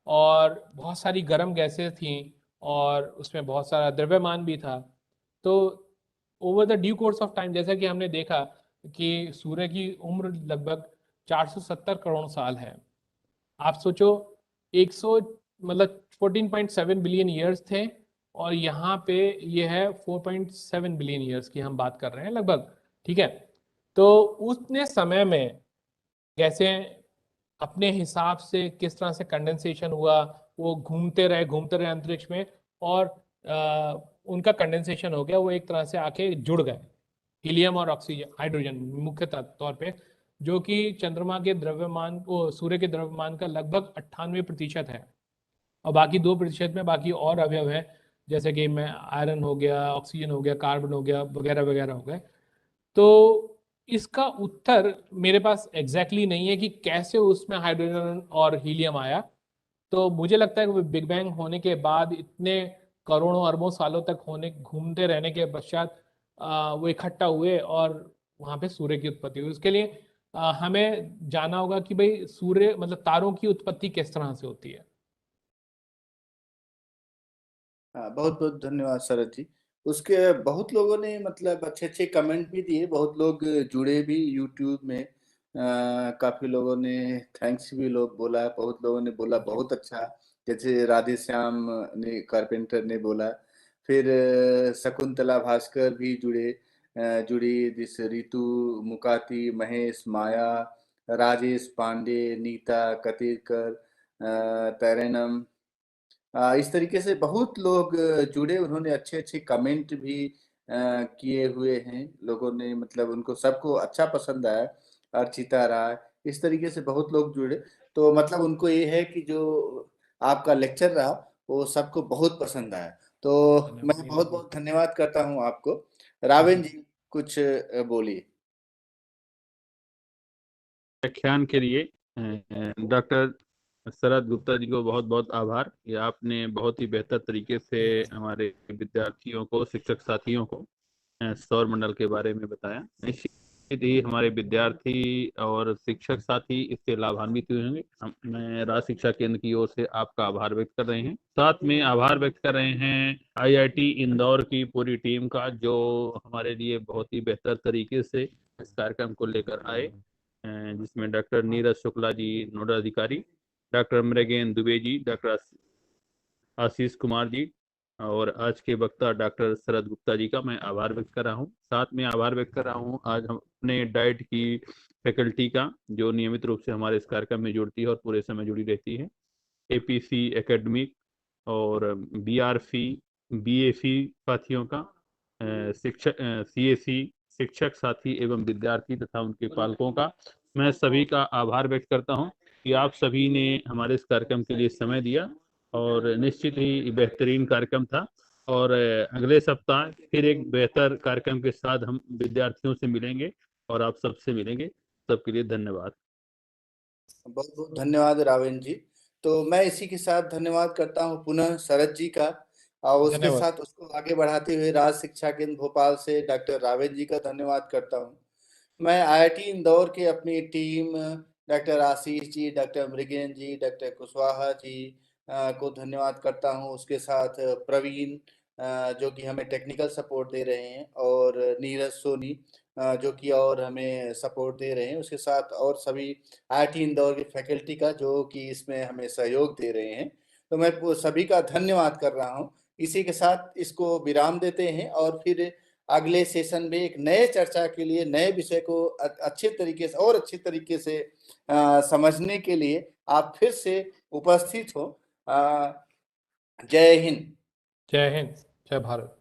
और बहुत सारी गर्म गैसें थी और उसमें बहुत सारा द्रव्यमान भी था। तो over the due course of time, जैसा कि हमने देखा कि सूर्य की उम्र लगभग 470 करोड़ साल है। आप सोचो 100 मतलब 14.7 बिलियन ईयर्स थे और यहाँ पे ये है 4.7 बिलियन ईयर्स की हम बात कर रहे हैं लगभग, ठीक है। तो उतने समय में कैसे अपने हिसाब से किस तरह से कंडेंसेशन हुआ, वो घूमते रहे अंतरिक्ष में और उनका कंडेंसेशन हो गया, वो एक तरह से आके जुड़ गए हीलियम और ऑक्सीजन, हाइड्रोजन मुख्य तौर पे, जो कि चंद्रमा के द्रव्यमान को, सूर्य के द्रव्यमान का लगभग 98% है। और बाकी 2% में बाकी और अवयव है, जैसे कि मैं आयरन हो गया, ऑक्सीजन हो गया, कार्बन हो गया, वगैरह वगैरह हो गए। तो इसका उत्तर मेरे पास एग्जैक्टली नहीं है कि कैसे उसमें हाइड्रोजन और हीलियम आया। तो मुझे लगता है कि बिग बैंग होने के बाद इतने करोड़ों अरबों सालों तक होने घूमते रहने के पश्चात वो इकट्ठा हुए और वहां पे सूर्य की उत्पत्ति हुई। उसके लिए हमें जाना होगा कि भाई सूर्य मतलब तारों की उत्पत्ति किस तरह से होती है। हाँ, बहुत बहुत धन्यवाद शरद जी। उसके बहुत लोगों ने मतलब अच्छे अच्छे कमेंट भी दिए, बहुत लोग जुड़े भी YouTube में। काफी लोगों ने थैंक्स भी लोग बोला, बहुत लोगों ने बोला बहुत अच्छा, जैसे राधे श्याम ने, कारपेंटर ने बोला। फिर शकुंतला भास्कर भी जुड़ी, जिस रितु मुकाती, महेश माया, राजेश पांडे, नीता कतीरकर, तैरेनम, इस तरीके से बहुत लोग जुड़े, उन्होंने अच्छे अच्छे कमेंट भी किए हुए हैं। लोगों ने मतलब उनको सबको अच्छा पसंद आया। अर्चिता राय, इस तरीके से बहुत लोग जुड़े। तो मतलब उनको ये है कि जो आपका लेक्चर रहा वो सबको बहुत पसंद आया। तो मैं बहुत बहुत धन्यवाद करता हूँ आपको। रावेन जी कुछ बोलिए। व्याख्यान के लिए डॉक्टर शरद गुप्ता जी को बहुत बहुत आभार। ये आपने बहुत ही बेहतर तरीके से हमारे विद्यार्थियों को, शिक्षक साथियों को सौर मंडल के बारे में बताया। निश्चित ही हमारे विद्यार्थी और शिक्षक साथी इससे लाभान्वित हुए होंगे। मैं राज शिक्षा केंद्र की ओर से आपका आभार व्यक्त कर रहे हैं। साथ में आभार व्यक्त कर रहे हैं IIT इंदौर की पूरी टीम का, जो हमारे लिए बहुत ही बेहतर तरीके से इस कार्यक्रम को लेकर आए, जिसमें डॉक्टर नीरज शुक्ला जी नोडल अधिकारी, डॉक्टर मृगेंद्र दुबे जी, डॉक्टर आशीष कुमार जी और आज के वक्ता डॉक्टर शरद गुप्ता जी का मैं आभार व्यक्त कर रहा हूँ। साथ में आभार व्यक्त कर रहा हूँ आज हम अपने डाइट की फैकल्टी का, जो नियमित रूप से हमारे इस कार्यक्रम में जुड़ती है और पूरे समय जुड़ी रहती है। एपीसी एकेडमिक और बीआरसी बीएसी साथियों का, शिक्षक सीएसी शिक्षक साथी एवं विद्यार्थी तथा उनके पालकों का मैं सभी का आभार व्यक्त करता हूं कि आप सभी ने हमारे इस कार्यक्रम के लिए समय दिया और निश्चित ही बेहतरीन कार्यक्रम था। और अगले सप्ताह फिर एक बेहतर कार्यक्रम के साथ हम विद्यार्थियों से मिलेंगे और आप सबसे मिलेंगे। सबके लिए धन्यवाद। बहुत बहुत धन्यवाद रावेन जी। तो मैं इसी के साथ धन्यवाद करता हूँ पुनः शरद जी का, और उसके धन्यवाद। साथ उसको आगे बढ़ाते हुए राज शिक्षा केंद्र भोपाल से डॉक्टर रावेन जी का धन्यवाद करता हूँ। मैं आईआईटी इंदौर की अपनी team doctor Ashish ji, doctor Mrigendra जी, डॉक्टर कुशवाहा जी को धन्यवाद करता हूँ। उसके साथ प्रवीण जो कि हमें टेक्निकल सपोर्ट दे रहे हैं, और नीरज सोनी जो कि और हमें सपोर्ट दे रहे हैं। उसके साथ और सभी आईआईटी इंदौर के फैकल्टी का जो कि इसमें हमें सहयोग दे रहे हैं। तो मैं सभी का धन्यवाद कर रहा हूँ। इसी के साथ इसको विराम देते हैं और फिर अगले सेशन में एक नए चर्चा के लिए, नए विषय को अच्छे तरीके से और अच्छे तरीके से समझने के लिए आप फिर से उपस्थित हो। जय हिंद। जय हिंद, जय भारत।